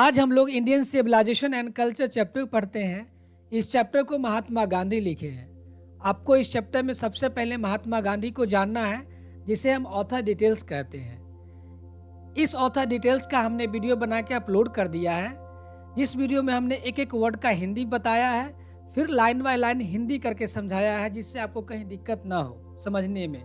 आज हम लोग Indian civilisation and culture chapter पढ़ते हैं। इस चैप्टर को महात्मा गांधी लिखे हैं। आपको इस चैप्टर में सबसे पहले महात्मा गांधी को जानना है, जिसे हम ऑथर डिटेल्स कहते हैं। इस ऑथर डिटेल्स का हमने वीडियो बना के अपलोड कर दिया है, जिस वीडियो में हमने एक एक वर्ड का हिंदी बताया है, फिर लाइन बाय लाइन हिंदी करके समझाया है, जिससे आपको कहीं दिक्कत ना हो समझने में।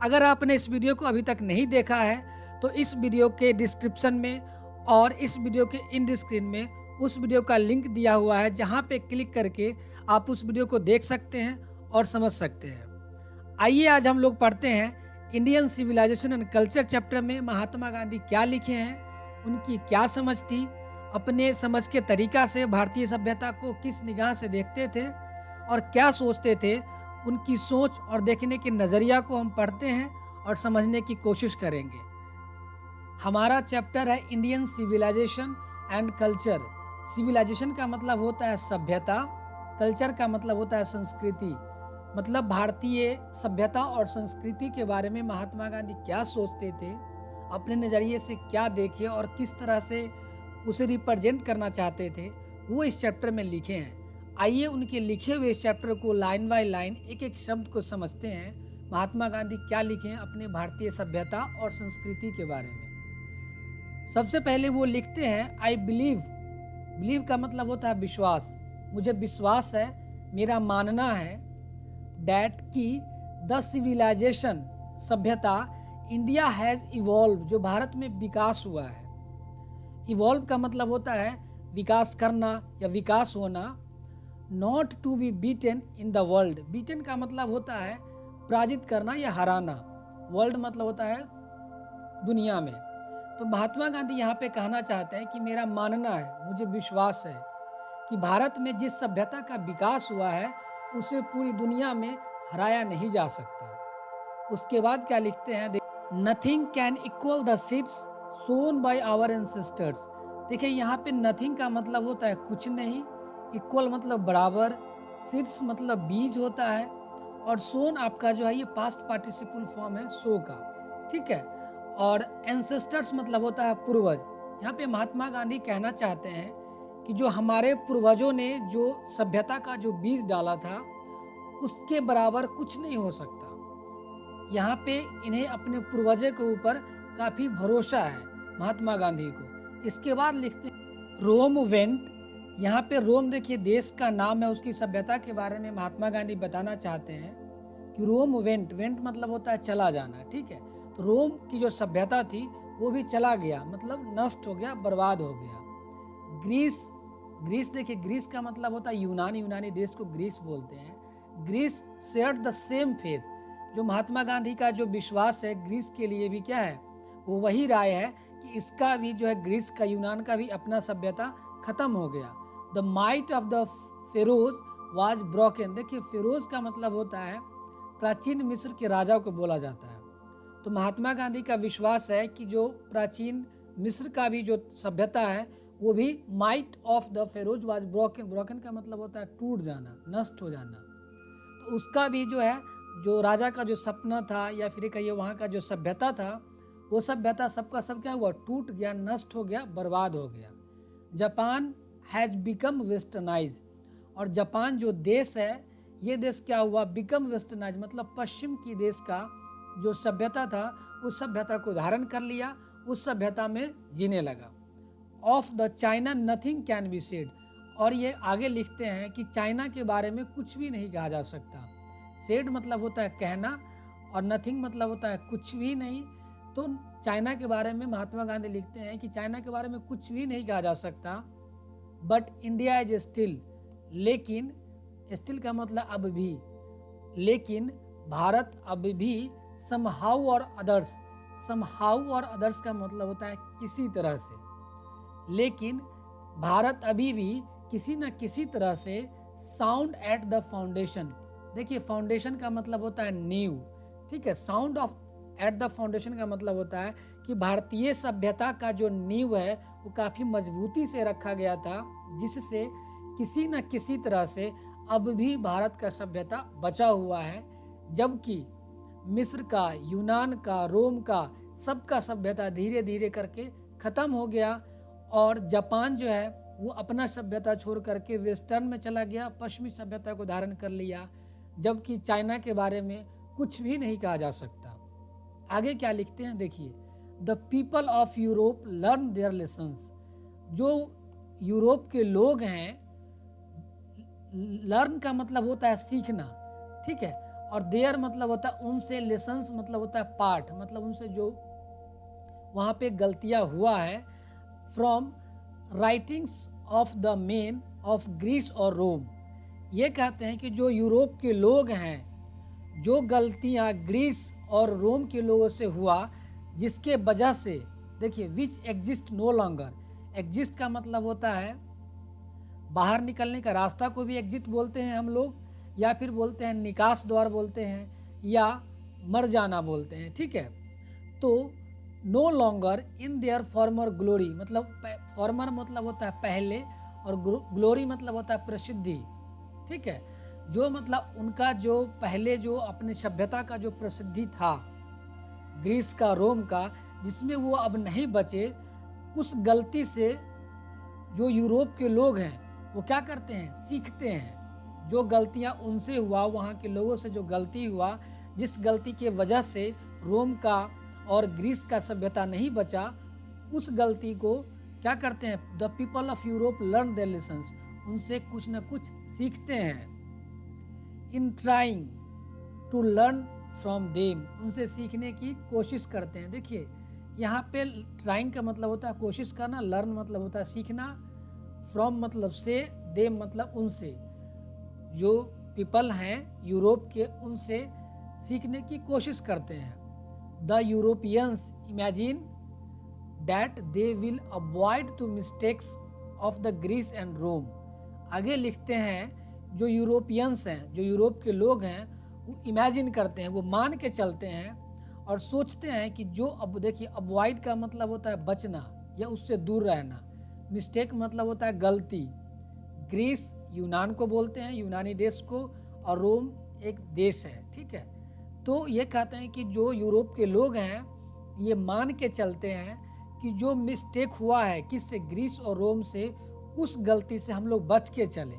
अगर आपने इस वीडियो को अभी तक नहीं देखा है तो इस वीडियो के डिस्क्रिप्शन में और इस वीडियो के इंड स्क्रीन में उस वीडियो का लिंक दिया हुआ है, जहां पे क्लिक करके आप उस वीडियो को देख सकते हैं और समझ सकते हैं। आइए आज हम लोग पढ़ते हैं Indian civilisation and culture chapter में महात्मा गांधी क्या लिखे हैं, उनकी क्या समझ थी, अपने समझ के तरीका से भारतीय सभ्यता को किस निगाह से देखते थे और क्या सोचते थे। उनकी सोच और देखने के नज़रिया को हम पढ़ते हैं और समझने की कोशिश करेंगे। हमारा चैप्टर है Indian civilisation and culture. Civilisation का मतलब होता है सभ्यता, कल्चर का मतलब होता है संस्कृति। मतलब भारतीय सभ्यता और संस्कृति के बारे में महात्मा गांधी क्या सोचते थे, अपने नज़रिए से क्या देखे और किस तरह से उसे रिप्रेजेंट करना चाहते थे, वो इस चैप्टर में लिखे हैं। आइए उनके लिखे हुए इस चैप्टर को लाइन बाय लाइन एक एक शब्द को समझते हैं। महात्मा गांधी क्या लिखे हैं अपने भारतीय सभ्यता और संस्कृति के बारे में। सबसे पहले वो लिखते हैं आई बिलीव। बिलीव का मतलब होता है विश्वास। मुझे विश्वास है, मेरा मानना है डैट की द सिविलाइजेशन सभ्यता इंडिया हैज़ इवॉल्व, जो भारत में विकास हुआ है। इवॉल्व का मतलब होता है विकास करना या विकास होना। Not to be beaten in the world. Beaten का मतलब होता है पराजित करना या हराना। वर्ल्ड मतलब होता है दुनिया में। तो महात्मा गांधी यहाँ पे कहना चाहते हैं कि मेरा मानना है, मुझे विश्वास है कि भारत में जिस सभ्यता का विकास हुआ है उसे पूरी दुनिया में हराया नहीं जा सकता। उसके बाद क्या लिखते हैं, nothing can equal the seeds sown by our ancestors. देखिए यहाँ पे नथिंग का मतलब होता है कुछ नहीं, इक्वल मतलब बराबर, सीड्स मतलब बीज होता है, और सोन आपका जो है ये पास्ट पार्टिसिपल फॉर्म है सो का, ठीक है। और एंसेस्टर्स मतलब होता है पूर्वज। यहाँ पे महात्मा गांधी कहना चाहते हैं कि जो हमारे पूर्वजों ने जो सभ्यता का जो बीज डाला था उसके बराबर कुछ नहीं हो सकता। यहाँ पे इन्हें अपने पूर्वजों के ऊपर काफ़ी भरोसा है महात्मा गांधी को। इसके बाद लिखते रोम वेंट। यहाँ पे रोम देखिए देश का नाम है, उसकी सभ्यता के बारे में महात्मा गांधी बताना चाहते हैं कि रोम वेंट। वेंट मतलब होता है चला जाना, ठीक है। तो रोम की जो सभ्यता थी वो भी चला गया, मतलब नष्ट हो गया, बर्बाद हो गया। ग्रीस। ग्रीस देखिए ग्रीस का मतलब होता है यूनानी। यूनानी देश को ग्रीस बोलते हैं। Greece share the same faith. जो महात्मा गांधी का जो विश्वास है ग्रीस के लिए भी क्या है, वो वही राय है कि इसका भी जो है ग्रीस का, यूनान का भी अपना सभ्यता खत्म हो गया। The might of the Feroz was broken. देखिए फेरोज का मतलब होता है प्राचीन मिस्र के राजा को बोला जाता है। तो महात्मा गांधी का विश्वास है कि जो प्राचीन मिस्र का भी जो सभ्यता है वो भी might of the Feroz was broken. Broken का मतलब होता है टूट जाना, नष्ट हो जाना। तो उसका भी जो है, जो राजा का जो सपना था या फिर कहिए वहाँ का जो सभ्यता था, वो सभ्यता सबका सब क्या हुआ, टूट गया, नष्ट हो गया, बर्बाद हो गया। Japan has become westernise. और जापान जो देश है, ये देश क्या हुआ, बिकम वेस्टर्नाइज मतलब पश्चिम की देश का जो सभ्यता था उस सभ्यता को धारण कर लिया, उस सभ्यता में जीने लगा। Of the China nothing can be said. और ये आगे लिखते हैं कि चाइना के बारे में कुछ भी नहीं कहा जा सकता। सेड मतलब होता है कहना और नथिंग मतलब होता है कुछ भी नहीं। तो चाइना के बारे में महात्मा गांधी लिखते हैं कि चाइना के बारे में कुछ भी नहीं कहा जा सकता। But India is still. लेकिन स्टिल का मतलब अब भी, लेकिन भारत अब भी समहाउ और अदर्स। समहाउ और अदर्स का मतलब होता है किसी तरह से, लेकिन भारत अभी भी किसी न किसी तरह से साउंड एट द फाउंडेशन। देखिए फाउंडेशन का मतलब होता है नींव, ठीक है। Sound of at the foundation का मतलब होता है कि भारतीय सभ्यता का जो नींव है वो काफ़ी मजबूती से रखा गया था, जिससे किसी न किसी तरह से अब भी भारत का सभ्यता बचा हुआ है। जबकि मिस्र का, यूनान का, रोम का, सबका सभ्यता धीरे धीरे करके ख़त्म हो गया और जापान जो है वो अपना सभ्यता छोड़ करके वेस्टर्न में चला गया, पश्चिमी सभ्यता को धारण कर लिया, जबकि चाइना के बारे में कुछ भी नहीं कहा जा सकता। आगे क्या लिखते हैं देखिए, the people of Europe learn their lessons. जो यूरोप के लोग हैं, लर्न का मतलब होता है सीखना, ठीक है, और देयर मतलब होता है उनसे, लेसन्स मतलब होता है पाठ, मतलब उनसे जो वहाँ पे गलतियाँ हुआ है। From writings of the men of Greece और रोम। ये कहते हैं कि जो यूरोप के लोग हैं, जो गलतियाँ ग्रीस और रोम के लोगों से हुआ, जिसके वजह से देखिए, which exist no longer. Exist का मतलब होता है बाहर निकलने का रास्ता को भी एग्जिट बोलते हैं हम लोग, या फिर बोलते हैं निकास द्वार बोलते हैं, या मर जाना बोलते हैं, ठीक है। तो no longer in their former glory, मतलब फॉर्मर मतलब होता है पहले, और ग्लोरी मतलब होता है प्रसिद्धि, ठीक है। जो मतलब उनका जो पहले जो अपने सभ्यता का जो प्रसिद्धि था ग्रीस का, रोम का, जिसमें वो अब नहीं बचे, उस गलती से जो यूरोप के लोग हैं वो क्या करते हैं, सीखते हैं। जो गलतियां उनसे हुआ, वहाँ के लोगों से जो गलती हुआ, जिस गलती के वजह से रोम का और ग्रीस का सभ्यता नहीं बचा, उस गलती को क्या करते हैं, the people of Europe learn their lessons, उनसे कुछ न कुछ सीखते हैं। In trying to learn from them, उनसे सीखने की कोशिश करते हैं। देखिए यहाँ पे ट्राइंग का मतलब होता है कोशिश करना, लर्न मतलब होता है सीखना, फ्रॉम मतलब से, देम मतलब उनसे, जो पीपल हैं यूरोप के, उनसे सीखने की कोशिश करते हैं। The Europeans imagine that they will avoid to mistakes of the Greece and Rome. आगे लिखते हैं, जो यूरोपियंस हैं, जो यूरोप के लोग हैं, वो इमेजिन करते हैं, वो मान के चलते हैं और सोचते हैं कि जो, अब देखिए अवॉइड का मतलब होता है बचना या उससे दूर रहना, मिस्टेक मतलब होता है गलती। ग्रीस यूनान को बोलते हैं, यूनानी देश को, और रोम एक देश है, ठीक है। तो ये कहते हैं कि जो यूरोप के लोग हैं ये मान के चलते हैं कि जो मिस्टेक हुआ है किससे, ग्रीस और रोम से, उस गलती से हम लोग बच के चले,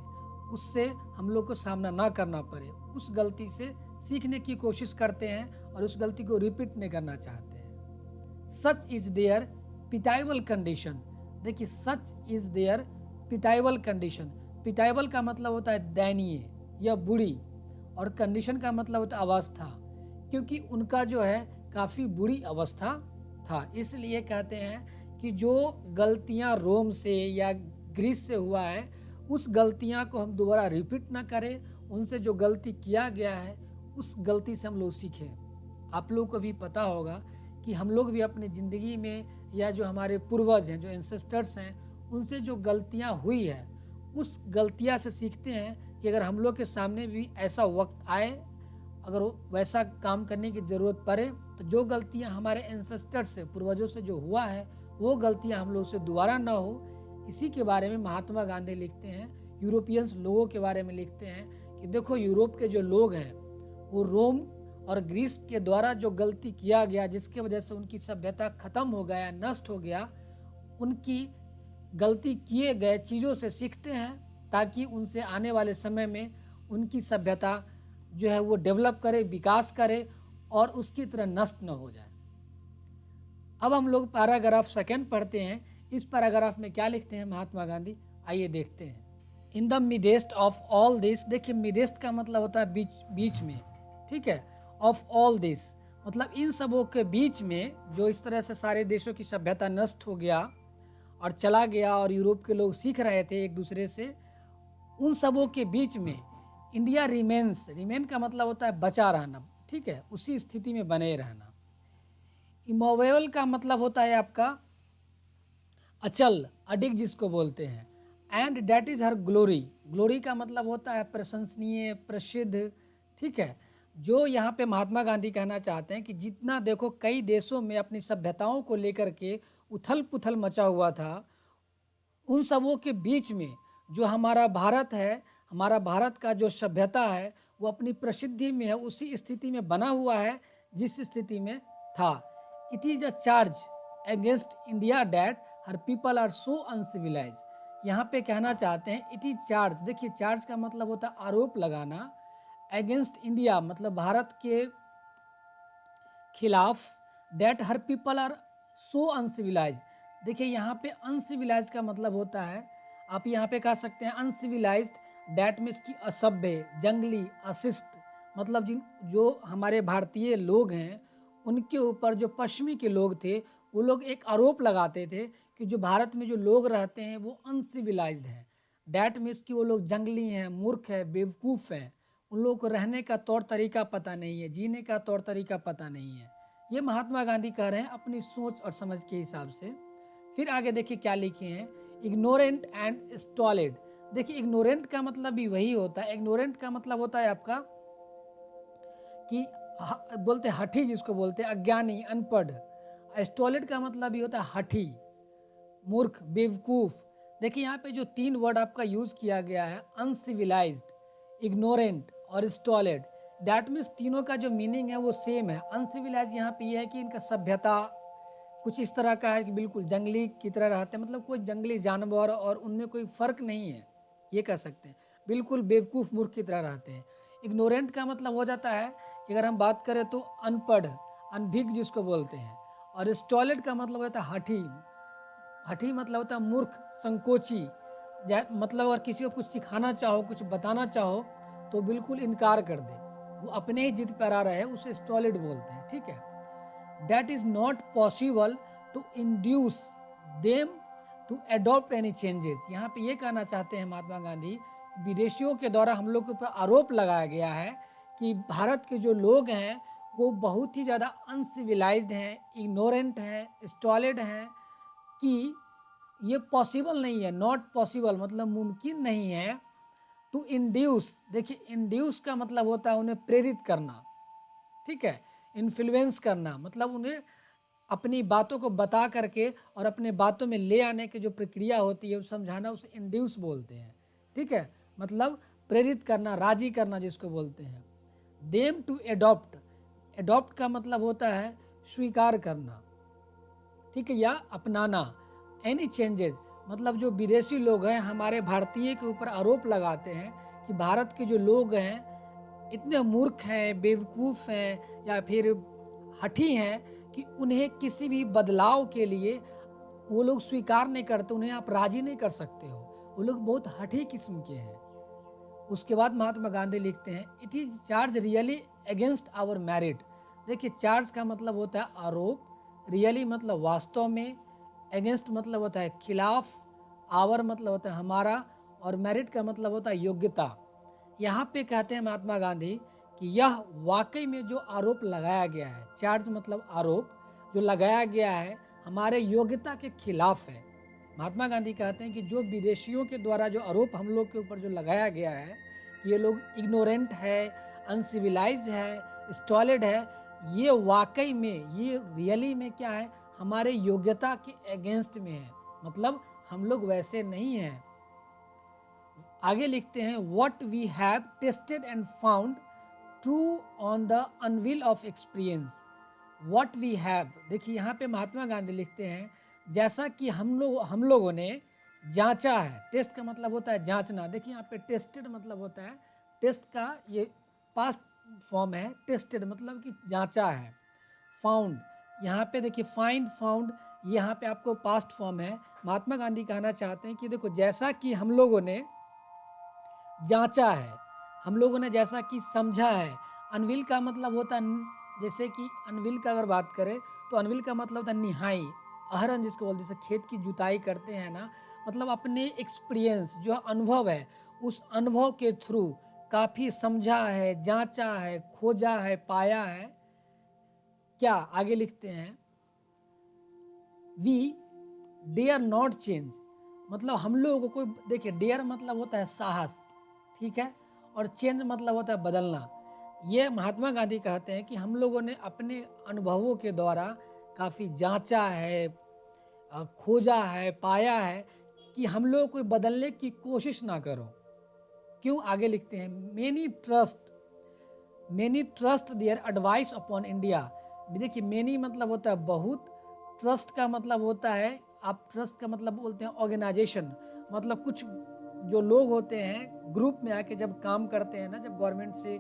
उससे हम लोग को सामना ना करना पड़े, उस गलती से सीखने की कोशिश करते हैं और उस गलती को रिपीट नहीं करना चाहते हैं। Such is their pitiable condition. देखिए such is their pitiable condition. Pitiable का मतलब होता है दयनीय या बुरी, और कंडीशन का मतलब होता है अवस्था, क्योंकि उनका जो है काफ़ी बुरी अवस्था था। इसलिए कहते हैं कि जो गलतियां रोम से या ग्रीस से हुआ है, उस गलतियां को हम दोबारा रिपीट ना करें, उनसे जो गलती किया गया है उस गलती से हम लोग सीखें। आप लोगों को भी पता होगा कि हम लोग भी अपनी ज़िंदगी में, या जो हमारे पूर्वज हैं, जो एंसेस्टर्स हैं, उनसे जो गलतियां हुई है, उस गलतियां से सीखते हैं कि अगर हम लोग के सामने भी ऐसा वक्त आए, अगर वैसा काम करने की ज़रूरत पड़े, तो जो गलतियां हमारे एंसेस्टर्स से, पूर्वजों से जो हुआ है, वो गलतियां हम लोग से दोबारा ना हो। इसी के बारे में महात्मा गांधी लिखते हैं, यूरोपियंस लोगों के बारे में लिखते हैं कि देखो यूरोप के जो लोग हैं वो रोम और ग्रीस के द्वारा जो गलती किया गया, जिसके वजह से उनकी सभ्यता खत्म हो गया, नष्ट हो गया, उनकी गलती किए गए चीज़ों से सीखते हैं, ताकि उनसे आने वाले समय में उनकी सभ्यता जो है वो डेवलप करे, विकास करे, और उसकी तरह नष्ट न हो जाए। अब हम लोग पैराग्राफ सेकंड पढ़ते हैं। इस पैराग्राफ में क्या लिखते हैं महात्मा गांधी, आइए देखते हैं। In the midst of all this, देखिए मिडेस्ट का मतलब होता है बीच, बीच में, ठीक है। ऑफ ऑल दिस मतलब इन सबों के बीच में, जो इस तरह से सारे देशों की सभ्यता नष्ट हो गया और चला गया, और यूरोप के लोग सीख रहे थे एक दूसरे से, उन सबों के बीच में इंडिया रिमेन्स, रिमेन का मतलब होता है बचा रहना, ठीक है, उसी स्थिति में बने रहना। इमोवेबल का मतलब होता है आपका अचल, अडिग जिसको बोलते हैं। And that is her glory, glory का मतलब होता है प्रशंसनीय, प्रसिद्ध, ठीक है। जो यहाँ पे महात्मा गांधी कहना चाहते हैं कि जितना देखो कई देशों में अपनी सभ्यताओं को लेकर के उथल पुथल मचा हुआ था, उन सबों के बीच में जो हमारा भारत है, हमारा भारत का जो सभ्यता है वो अपनी प्रसिद्धि में है, उसी स्थिति में बना हुआ है जिस स्थिति में था। It is a charge against India that her people are so uncivilized. यहाँ पे कहना चाहते हैं इट इज चार्ज। देखिए चार्ज का मतलब होता है आरोप लगाना, अगेंस्ट इंडिया मतलब भारत के खिलाफ, that her people are so uncivilized. देखिए यहाँ पे अनसिविलाइज का मतलब होता है, आप यहाँ पे कह सकते हैं अनसिविलाइज्ड, दैट मीन्स की असभ्य, जंगली, अशिष्ट। मतलब जिन जो हमारे भारतीय लोग हैं उनके ऊपर जो पश्चिमी के लोग थे वो लोग एक आरोप लगाते थे कि जो भारत में जो लोग रहते हैं वो अनसिविलाइज्ड हैं। डैट मीन्स कि वो लोग जंगली हैं, मूर्ख है, बेवकूफ़ हैं, उन लोगों को रहने का तौर तरीका पता नहीं है, जीने का तौर तरीका पता नहीं है। ये महात्मा गांधी कह रहे हैं अपनी सोच और समझ के हिसाब से। फिर आगे देखिए क्या लिखे हैं, इग्नोरेंट एंड स्टॉलिड। देखिए इग्नोरेंट का मतलब भी वही होता है, इग्नोरेंट का मतलब होता है आपका कि बोलते हैं हठी, जिसको बोलते हैं अज्ञानी, अनपढ़। स्टॉलिड का मतलब भी होता है हठी, मूर्ख, बेवकूफ। देखिए यहाँ पे जो तीन वर्ड आपका यूज किया गया है, अनसिविलाइज्ड, इग्नोरेंट और स्टॉलिड, दैट मीन्स तीनों का जो मीनिंग है वो सेम है। अनसिविलाइज यहाँ पे ये है कि इनका सभ्यता कुछ इस तरह का है कि बिल्कुल जंगली की तरह रहते हैं, मतलब कोई जंगली जानवर और उनमें कोई फर्क नहीं है, ये कह सकते हैं। बिल्कुल बेवकूफ़ मूर्ख की तरह रहते हैं। इग्नोरेंट का मतलब हो जाता है कि अगर हम बात करें तो अनपढ़, अनभिज्ञ जिसको बोलते हैं। और स्टॉलिड का मतलब होता है हठी। हठी मतलब होता है मूर्ख, संकोची। मतलब अगर किसी को कुछ सिखाना चाहो, कुछ बताना चाहो तो बिल्कुल इनकार कर दे, वो अपने ही जिद पर आ रहे हैं, उसे स्टॉलिड बोलते हैं। ठीक है, that is not possible to induce them to adopt any changes. यहाँ पे ये कहना चाहते हैं महात्मा गांधी, विदेशियों के द्वारा हम लोग के ऊपर आरोप लगाया गया है कि भारत के जो लोग हैं वो बहुत ही ज़्यादा अनसिविलाइज्ड हैं, इग्नोरेंट हैं, स्टॉलिड हैं, कि ये पॉसिबल नहीं है। नॉट पॉसिबल मतलब मुमकिन नहीं है टू इंड्यूस। देखिए इंड्यूस का मतलब होता है उन्हें प्रेरित करना, ठीक है, इन्फ्लुएंस करना, मतलब उन्हें अपनी बातों को बता करके और अपने बातों में ले आने की जो प्रक्रिया होती है वो समझाना, उसे इंड्यूस बोलते हैं। ठीक है, मतलब प्रेरित करना, राजी करना जिसको बोलते हैं। देम टू एडॉप्ट, एडॉप्ट का मतलब होता है स्वीकार करना, ठीक है, या अपनाना। एनी चेंजेस मतलब जो विदेशी लोग हैं हमारे भारतीय के ऊपर आरोप लगाते हैं कि भारत के जो लोग हैं इतने मूर्ख हैं, बेवकूफ़ हैं या फिर हठी हैं कि उन्हें किसी भी बदलाव के लिए वो लोग स्वीकार नहीं करते, उन्हें आप राजी नहीं कर सकते हो, वो लोग बहुत हठी किस्म के हैं। उसके बाद महात्मा गांधी लिखते हैं it is charge really against our merit. देखिए चार्ज का मतलब होता है आरोप, रियली मतलब वास्तव में, अगेंस्ट मतलब होता है खिलाफ, आवर मतलब होता है हमारा, और मेरिट का मतलब होता है योग्यता। यहाँ पे कहते हैं महात्मा गांधी कि यह वाकई में जो आरोप लगाया गया है, चार्ज मतलब आरोप, जो लगाया गया है हमारे योग्यता के खिलाफ है। महात्मा गांधी कहते हैं कि जो विदेशियों के द्वारा जो आरोप हम लोग के ऊपर जो लगाया गया है, ये लोग इग्नोरेंट है, अनसिविलाइज है, स्टॉलिड है, ये वाकई में, ये रियली में क्या है, हमारे योग्यता के अगेंस्ट में है, मतलब हम लोग वैसे नहीं हैं। आगे लिखते हैं what we have tested and found true on the anvil of experience. What we have, देखिए यहाँ पे महात्मा गांधी लिखते हैं जैसा कि हम लोगों ने जांचा है। टेस्ट का मतलब होता है जांचना। देखिए यहाँ पे टेस्टेड मतलब होता है, टेस्ट का ये पास्ट फॉर्म है, टेस्टेड मतलब कि जांचा है। फाउंड, यहाँ पे देखिए फाइंड, फाउंड, यहाँ पे आपको पास्ट फॉर्म है। महात्मा गांधी कहना चाहते हैं कि देखो जैसा कि हम लोगों ने जांचा है, हम लोगों ने जैसा कि समझा है। अनविल का मतलब होता है, जैसे कि अनविल का अगर बात करें तो अनविल का मतलब होता है निहाई, आहरण जिसको बोलते हैं, जैसे खेत की जुताई करते हैं ना, मतलब अपने एक्सपीरियंस जो अनुभव है, उस अनुभव के थ्रू काफ़ी समझा है, जांचा है, खोजा है, पाया है। क्या आगे लिखते हैं वी डेयर नॉट चेंज, मतलब हम लोगों को, देखिए डेयर मतलब होता है साहस, ठीक है, और चेंज मतलब होता है बदलना। ये महात्मा गांधी कहते हैं कि हम लोगों ने अपने अनुभवों के द्वारा काफ़ी जांचा है, खोजा है, पाया है कि हम लोग कोई बदलने की कोशिश ना करो। क्यों, आगे लिखते हैं many trust their advice upon India. देखिए मेनी मतलब होता है बहुत, ट्रस्ट का मतलब होता है आप ट्रस्ट का मतलब बोलते हैं ऑर्गेनाइजेशन, मतलब कुछ जो लोग होते हैं ग्रुप में आके जब काम करते हैं ना, जब गवर्नमेंट से,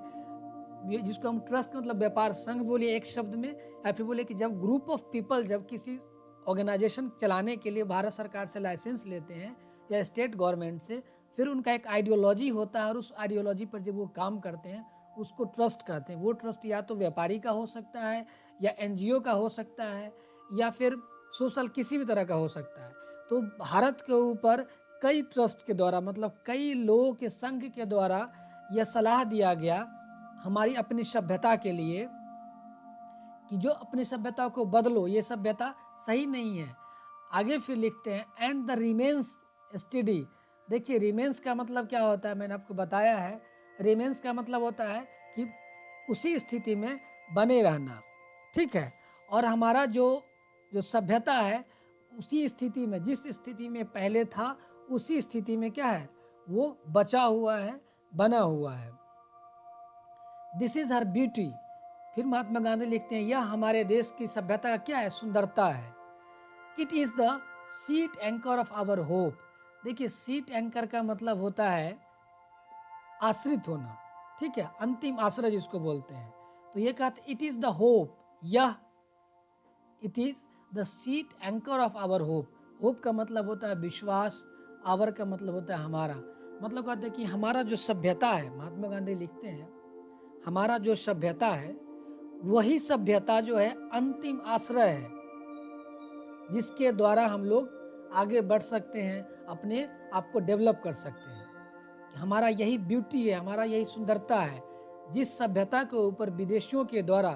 जिसको हम ट्रस्ट मतलब व्यापार संघ बोलिए एक शब्द में, या फिर बोले कि जब ग्रुप ऑफ पीपल जब किसी ऑर्गेनाइजेशन चलाने के लिए भारत सरकार से लाइसेंस लेते हैं या स्टेट गवर्नमेंट से, फिर उनका एक आइडियोलॉजी होता है और उस आइडियोलॉजी पर जब वो काम करते हैं उसको ट्रस्ट कहते हैं। वो ट्रस्ट या तो व्यापारी का हो सकता है, या एनजीओ का हो सकता है, या फिर सोशल किसी भी तरह का हो सकता है। तो भारत के ऊपर कई ट्रस्ट के द्वारा, मतलब कई लोगों के संघ के द्वारा यह सलाह दिया गया हमारी अपनी सभ्यता के लिए कि जो अपनी सभ्यता को बदलो, ये सभ्यता सही नहीं है। आगे फिर लिखते हैं एंड द रिमेन्स स्टडी। देखिए रिमेन्स का मतलब क्या होता है, मैंने आपको बताया है। रिमेन्स का मतलब होता है कि उसी स्थिति में बने रहना, ठीक है। और हमारा जो सभ्यता है उसी स्थिति में, जिस स्थिति में पहले था उसी स्थिति में क्या है, वो बचा हुआ है, बना हुआ है। This is her beauty. फिर महात्मा गांधी लिखते हैं यह हमारे देश की सभ्यता का क्या है, सुंदरता है। It is the sheet anchor of our hope. देखिए सीट एंकर का मतलब होता है आश्रित होना, ठीक है, अंतिम आश्रय जिसको बोलते हैं। तो ये कहते इट इज द होप, यह it is the sheet anchor of our hope. Hope का मतलब होता है विश्वास, आवर का मतलब होता है हमारा। मतलब कहते हैं कि हमारा जो सभ्यता है, महात्मा गांधी लिखते हैं हमारा जो सभ्यता है वही सभ्यता जो है अंतिम आश्रय है, जिसके द्वारा हम लोग आगे बढ़ सकते हैं, अपने आप को डेवलप कर सकते हैं। हमारा यही ब्यूटी है, हमारा यही सुंदरता है। जिस सभ्यता के ऊपर विदेशियों के द्वारा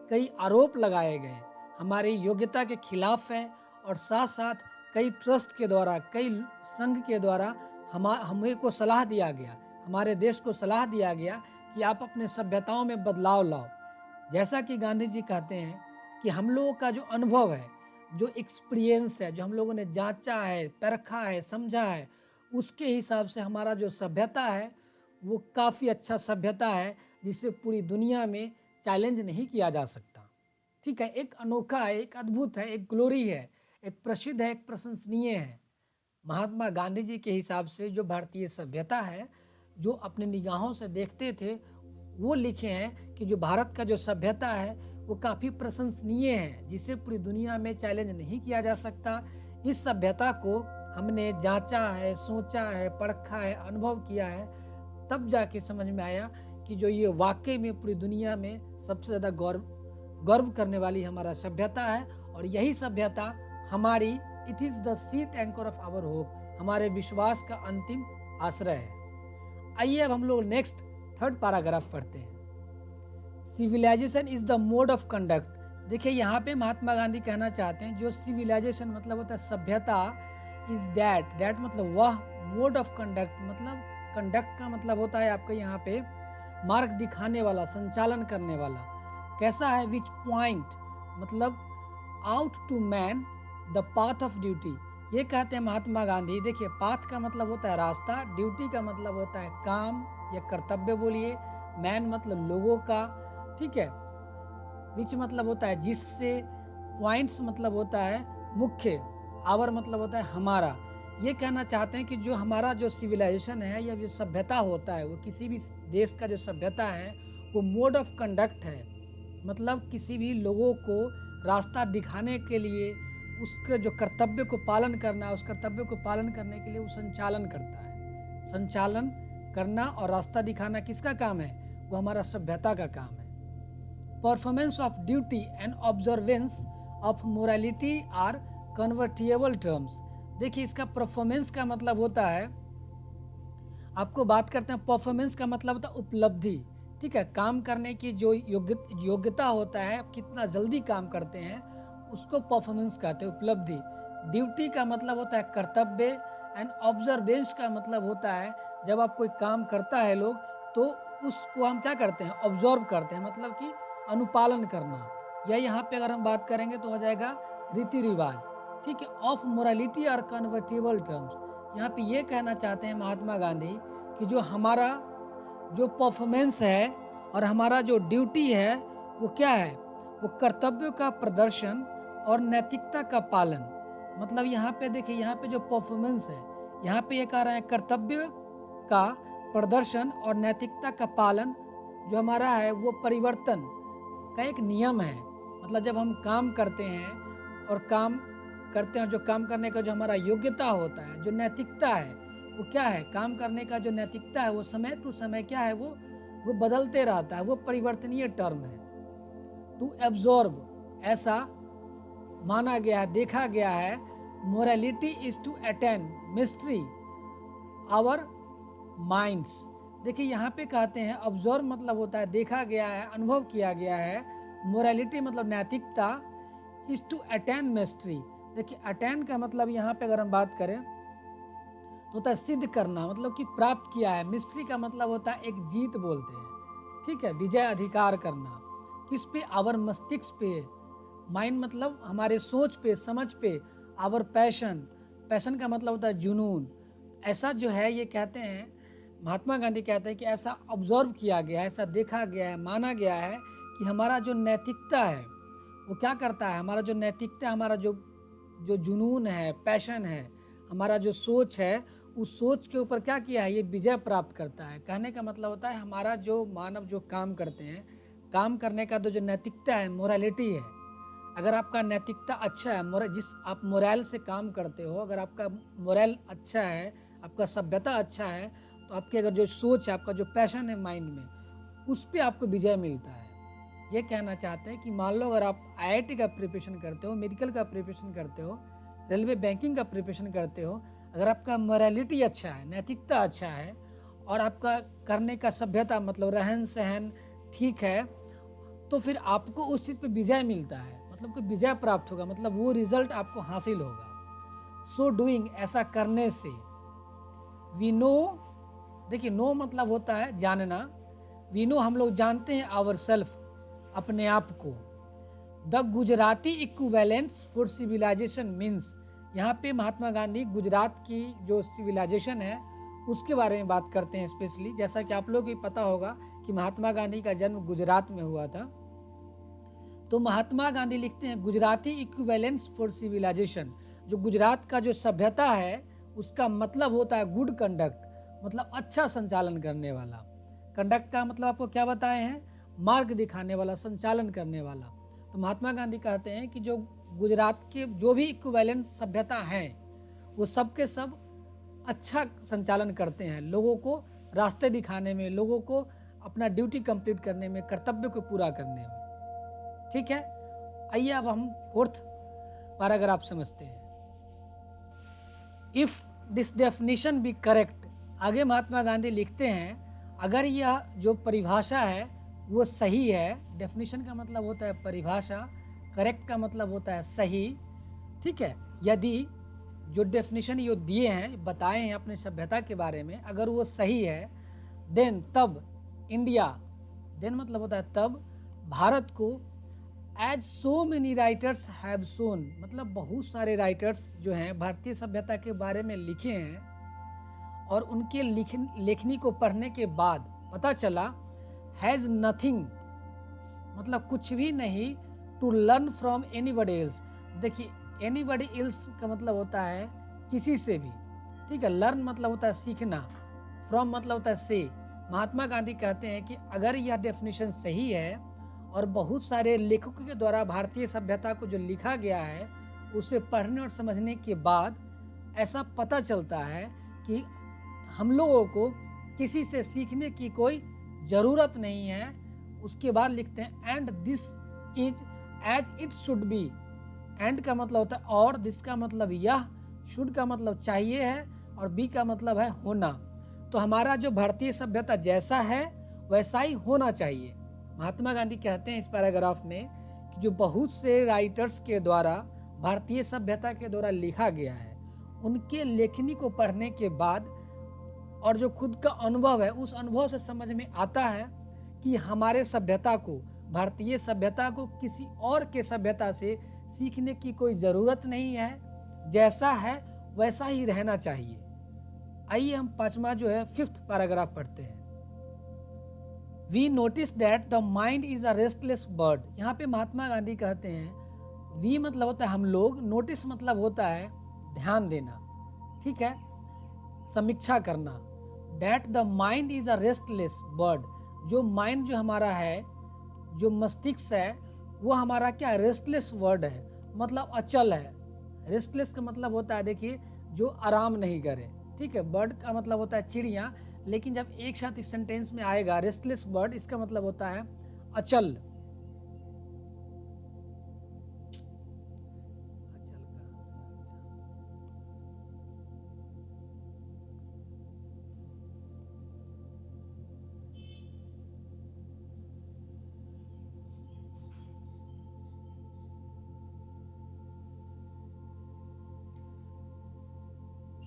कई आरोप लगाए गए हमारी योग्यता के खिलाफ है, और साथ साथ कई ट्रस्ट के द्वारा, कई संघ के द्वारा हमें को सलाह दिया गया, हमारे देश को सलाह दिया गया कि आप अपने सभ्यताओं में बदलाव लाओ। जैसा कि गांधी जी कहते हैं कि हम लोगों का जो अनुभव है, जो एक्सपीरियंस है, जो हम लोगों ने जांचा है, परखा है, समझा है, उसके हिसाब से हमारा जो सभ्यता है वो काफ़ी अच्छा सभ्यता है, जिसे पूरी दुनिया में चैलेंज नहीं किया जा सकता, ठीक है। एक अनोखा है, एक अद्भुत है, एक ग्लोरी है, एक प्रसिद्ध है, एक प्रशंसनीय है। महात्मा गांधी जी के हिसाब से जो भारतीय सभ्यता है, जो अपने निगाहों से देखते थे, वो लिखे हैं कि जो भारत का जो सभ्यता है वो काफ़ी प्रशंसनीय है, जिसे पूरी दुनिया में चैलेंज नहीं किया जा सकता। इस सभ्यता को हमने जांचा है, सोचा है, परखा है, अनुभव किया है, तब जाके समझ में आया कि जो ये वाकई में पूरी दुनिया में सबसे ज़्यादा गर्व करने वाली हमारा सभ्यता है। और यही सभ्यता हमारी, it is the sheet anchor of our hope, हमारे विश्वास का अंतिम आश्रय है। आइए अब हम लोग नेक्स्ट थर्ड पैराग्राफ पढ़ते हैं। Civilization is the mode of conduct. देखिए यहाँ पे महात्मा गांधी कहना चाहते हैं जो सिविलाइजेशन मतलब होता है सभ्यता, इज डैट मतलब वह, मोड ऑफ कंडक्ट मतलब कंडक्ट का मतलब होता है आपके यहाँ पे मार्ग दिखाने वाला, संचालन करने वाला। कैसा है, विच पॉइंट मतलब out to man the path of duty. ये कहते हैं महात्मा गांधी। देखिए पाथ का मतलब होता है रास्ता, ड्यूटी का मतलब होता है काम या कर्तव्य बोलिए, मैन मतलब लोगों का, ठीक है। विच मतलब होता है जिससे, पॉइंट्स मतलब होता है मुख्य, आवर मतलब होता है हमारा। ये कहना चाहते हैं कि जो हमारा जो सिविलाइजेशन है या जो सभ्यता होता है, वो किसी भी देश का जो सभ्यता है वो मोड ऑफ कंडक्ट है, मतलब किसी भी लोगों को रास्ता दिखाने के लिए उसके जो कर्तव्य को पालन करना, उस कर्तव्य को पालन करने के लिए वो संचालन करता है। संचालन करना और रास्ता दिखाना किसका काम है, वो हमारा सभ्यता का काम है। Performance of duty and observance of morality are convertible terms. देखिए इसका परफॉर्मेंस का मतलब होता है, आपको बात करते हैं परफॉर्मेंस का मतलब होता है उपलब्धि, ठीक है। काम करने की जो योग्यता होता है, कितना जल्दी काम करते हैं, उसको परफॉर्मेंस कहते हैं, उपलब्धि। ड्यूटी का मतलब होता है कर्तव्य, एंड ऑब्जर्वेंस का मतलब होता है जब आप कोई काम करता है लोग, तो उसको हम क्या करते हैं, ऑब्जर्व करते हैं, मतलब कि अनुपालन करना। या यहाँ पे अगर हम बात करेंगे तो हो जाएगा रीति रिवाज, ठीक है। ऑफ मोरालिटी और कन्वर्टिबल टर्म्स। यहाँ पे ये कहना चाहते हैं महात्मा गांधी कि जो हमारा जो परफॉर्मेंस है और हमारा जो ड्यूटी है वो क्या है, वो कर्तव्यों का प्रदर्शन और नैतिकता का पालन। मतलब यहाँ पे देखिए, यहाँ पे जो परफॉर्मेंस है, यहाँ पे ये कह रहा है कर्तव्य का प्रदर्शन और नैतिकता का पालन जो हमारा है वो परिवर्तन का एक नियम है। मतलब जब हम काम करते हैं और जो काम करने का जो हमारा योग्यता होता है, जो नैतिकता है, वो क्या है, काम करने का जो नैतिकता है वो समय टू समय क्या है, वो बदलते रहता है, वो परिवर्तनीय टर्म है। टू एब्जॉर्ब, ऐसा माना गया है, देखा गया है, morality is to attain mastery our minds. देखिए यहाँ पे कहते हैं ऑब्जर्व मतलब होता है देखा गया है, अनुभव किया गया है। मोरालिटी मतलब नैतिकता, इज टू अटेन मिस्ट्री। देखिए अटेन का मतलब यहाँ पे अगर हम बात करें तो होता है सिद्ध करना, मतलब कि प्राप्त किया है। मिस्ट्री का मतलब होता है एक जीत बोलते हैं, ठीक है, विजय अधिकार करना। किस पे, आवर मस्तिष्क पे। माइंड मतलब हमारे सोच पे, समझ पे। आवर पैशन, पैशन का मतलब होता है जुनून। ऐसा जो है ये कहते हैं, महात्मा गांधी कहते हैं कि ऐसा ऑब्जर्व किया गया है, ऐसा देखा गया है, माना गया है कि हमारा जो नैतिकता है वो क्या करता है, हमारा जो नैतिकता, हमारा जो जुनून है, पैशन है, हमारा जो सोच है, उस सोच के ऊपर क्या किया है, ये विजय प्राप्त करता है। कहने का मतलब होता है हमारा जो मानव जो काम करते हैं, काम करने का जो नैतिकता है, मोरालिटी है। अगर आपका नैतिकता अच्छा है, जिस आप मोरल से काम करते हो, अगर आपका मोरल अच्छा है, आपका सभ्यता अच्छा है, तो आपकी अगर जो सोच है, आपका जो पैशन है माइंड में, उस पर आपको विजय मिलता है। ये कहना चाहते हैं कि मान लो अगर आप IIT का प्रिपरेशन करते हो, मेडिकल का प्रिपरेशन करते हो, रेलवे बैंकिंग का प्रिपरेशन करते हो, अगर आपका मोरालिटी अच्छा है, नैतिकता अच्छा है, और आपका करने का सभ्यता मतलब रहन सहन ठीक है, तो फिर आपको उस चीज़ पे विजय मिलता है, मतलब कि विजय प्राप्त होगा, मतलब वो रिजल्ट आपको हासिल होगा। सो डूइंग, ऐसा करने से। वी नो, देखिए नो मतलब होता है जानना। वी नो, हम लोग जानते हैं आवर सेल्फ, अपने आप को। The Gujarati equivalence for civilization means, यहाँ पे महात्मा गांधी गुजरात की जो सिविलाइजेशन है उसके बारे में बात करते हैं स्पेशली। जैसा कि आप लोग को पता होगा कि महात्मा गांधी का जन्म गुजरात में हुआ था, तो महात्मा गांधी लिखते हैं गुजराती इक्विवेलेंस फॉर सिविलाइजेशन। जो गुजरात का जो सभ्यता है उसका मतलब होता है गुड कंडक्ट, मतलब अच्छा संचालन करने वाला। कंडक्ट का मतलब आपको क्या बताए हैं, मार्ग दिखाने वाला, संचालन करने वाला। तो महात्मा गांधी कहते हैं कि जो गुजरात के जो भी इक्विवेलेंट सभ्यता है वो सब के सब अच्छा संचालन करते हैं, लोगों को रास्ते दिखाने में, लोगों को अपना ड्यूटी कंप्लीट करने में, कर्तव्य को पूरा करने में। ठीक है, आइए अब हम 4th पैराग्राफ समझते हैं। If this definition be correct, आगे महात्मा गांधी लिखते हैं अगर यह जो परिभाषा है वो सही है। डेफिनेशन का मतलब होता है परिभाषा, करेक्ट का मतलब होता है सही, ठीक है। यदि जो डेफिनेशन ये दिए हैं, बताए हैं अपने सभ्यता के बारे में, अगर वो सही है, देन तब इंडिया, देन मतलब होता है तब, भारत को as so many writers have shown, मतलब बहुत सारे राइटर्स जो हैं भारतीय सभ्यता के बारे में लिखे हैं, और उनके लेखनी को पढ़ने के बाद पता चला हैज़ नथिंग, मतलब कुछ भी नहीं, to learn from anybody else. देखिए एनीबडी एल्स का मतलब होता है किसी से भी, ठीक है। लर्न मतलब होता है सीखना, फ्रॉम मतलब होता है से। महात्मा गांधी कहते हैं कि अगर यह डेफिनेशन सही है और बहुत सारे लेखकों के द्वारा भारतीय सभ्यता को जो लिखा गया है उसे पढ़ने और समझने के बाद ऐसा पता चलता है कि हम लोगों को किसी से सीखने की कोई ज़रूरत नहीं है। उसके बाद लिखते हैं and this is as it should be. And का मतलब होता है और, दिस का मतलब यह, शुड का मतलब चाहिए है, और बी का मतलब है होना। तो हमारा जो भारतीय सभ्यता जैसा है वैसा ही होना चाहिए। महात्मा गांधी कहते हैं इस पैराग्राफ में कि जो बहुत से राइटर्स के द्वारा भारतीय सभ्यता के द्वारा लिखा गया है, उनके लेखनी को पढ़ने के बाद और जो खुद का अनुभव है, उस अनुभव से समझ में आता है कि हमारे सभ्यता को, भारतीय सभ्यता को किसी और के सभ्यता से सीखने की कोई ज़रूरत नहीं है, जैसा है वैसा ही रहना चाहिए। आइए हम 5वां जो है 5th पैराग्राफ पढ़ते हैं। We notice that the mind is a restless bird. यहाँ पे महात्मा गांधी कहते हैं वी मतलब होता है हम लोग, नोटिस मतलब होता है ध्यान देना, ठीक है, समीक्षा करना। That the mind is a restless bird, जो माइंड जो हमारा है, जो मस्तिष्क है, वो हमारा क्या रेस्टलेस वर्ड है, मतलब अचल है। रेस्टलेस का मतलब होता है, देखिए, जो आराम नहीं करे, ठीक है। बर्ड का मतलब होता है चिड़िया, लेकिन जब एक साथ इस सेंटेंस में आएगा रेस्टलेस बर्ड, इसका मतलब होता है अचल।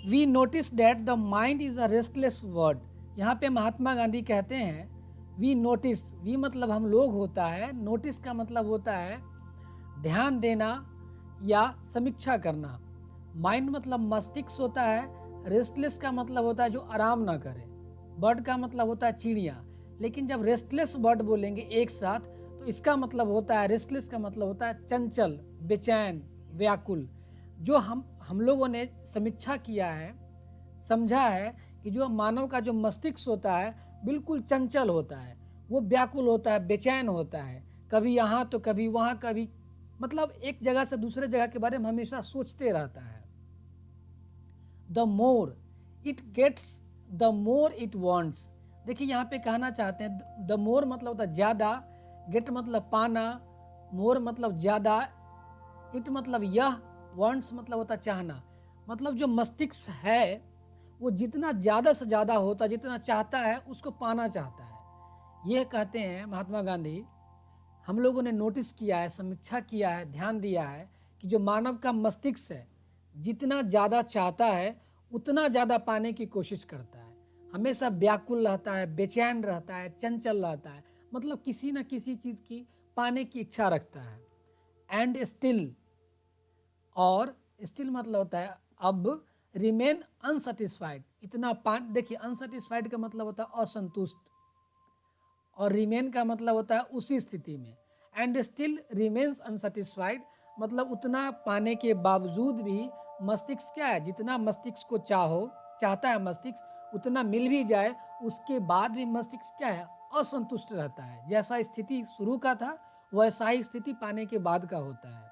We notice that the mind is a restless bird. यहाँ पे महात्मा गांधी कहते हैं वी नोटिस, वी मतलब हम लोग होता है, नोटिस का मतलब होता है ध्यान देना या समीक्षा करना। माइंड मतलब मस्तिष्क होता है, रेस्टलेस का मतलब होता है जो आराम ना करे। बर्ड का मतलब होता है चिड़िया, लेकिन जब रेस्टलेस बर्ड बोलेंगे एक साथ तो इसका मतलब होता है, रेस्टलेस का मतलब होता है चंचल, बेचैन, व्याकुल। जो हम लोगों ने समीक्षा किया है, समझा है कि जो मानव का जो मस्तिष्क होता है बिल्कुल चंचल होता है, वो व्याकुल होता है, बेचैन होता है, कभी यहाँ तो कभी वहाँ, कभी मतलब एक जगह से दूसरे जगह के बारे में हमेशा सोचते रहता है। The more it gets the more it wants. देखिए यहाँ पे कहना चाहते हैं द मोर मतलब होता है ज्यादा, गेट मतलब पाना, मोर मतलब ज्यादा, इट मतलब यह, वांट्स मतलब होता है चाहना। मतलब जो मस्तिष्क है वो जितना ज़्यादा से ज़्यादा होता, जितना चाहता है उसको पाना चाहता है। यह कहते हैं महात्मा गांधी, हम लोगों ने नोटिस किया है, समीक्षा किया है, ध्यान दिया है कि जो मानव का मस्तिष्क है जितना ज़्यादा चाहता है उतना ज़्यादा पाने की कोशिश करता है, हमेशा व्याकुल रहता है, बेचैन रहता है, चंचल रहता है, मतलब किसी न किसी चीज़ की पाने की इच्छा रखता है। एंड स्टिल, और स्टिल मतलब होता है अब, रिमेन अनसेटिस्फाइड, इतना पान, देखिए अनसेटिस्फाइड का मतलब होता है असंतुष्ट, और रिमेन का मतलब होता है उसी स्थिति में। एंड स्टिल रिमेन्स अनसेटिस्फाइड मतलब उतना पाने के बावजूद भी मस्तिष्क क्या है, जितना मस्तिष्क को चाहता है मस्तिष्क, उतना मिल भी जाए उसके बाद भी मस्तिष्क क्या है, असंतुष्ट रहता है। जैसा स्थिति शुरू का था वैसा ही स्थिति पाने के बाद का होता है।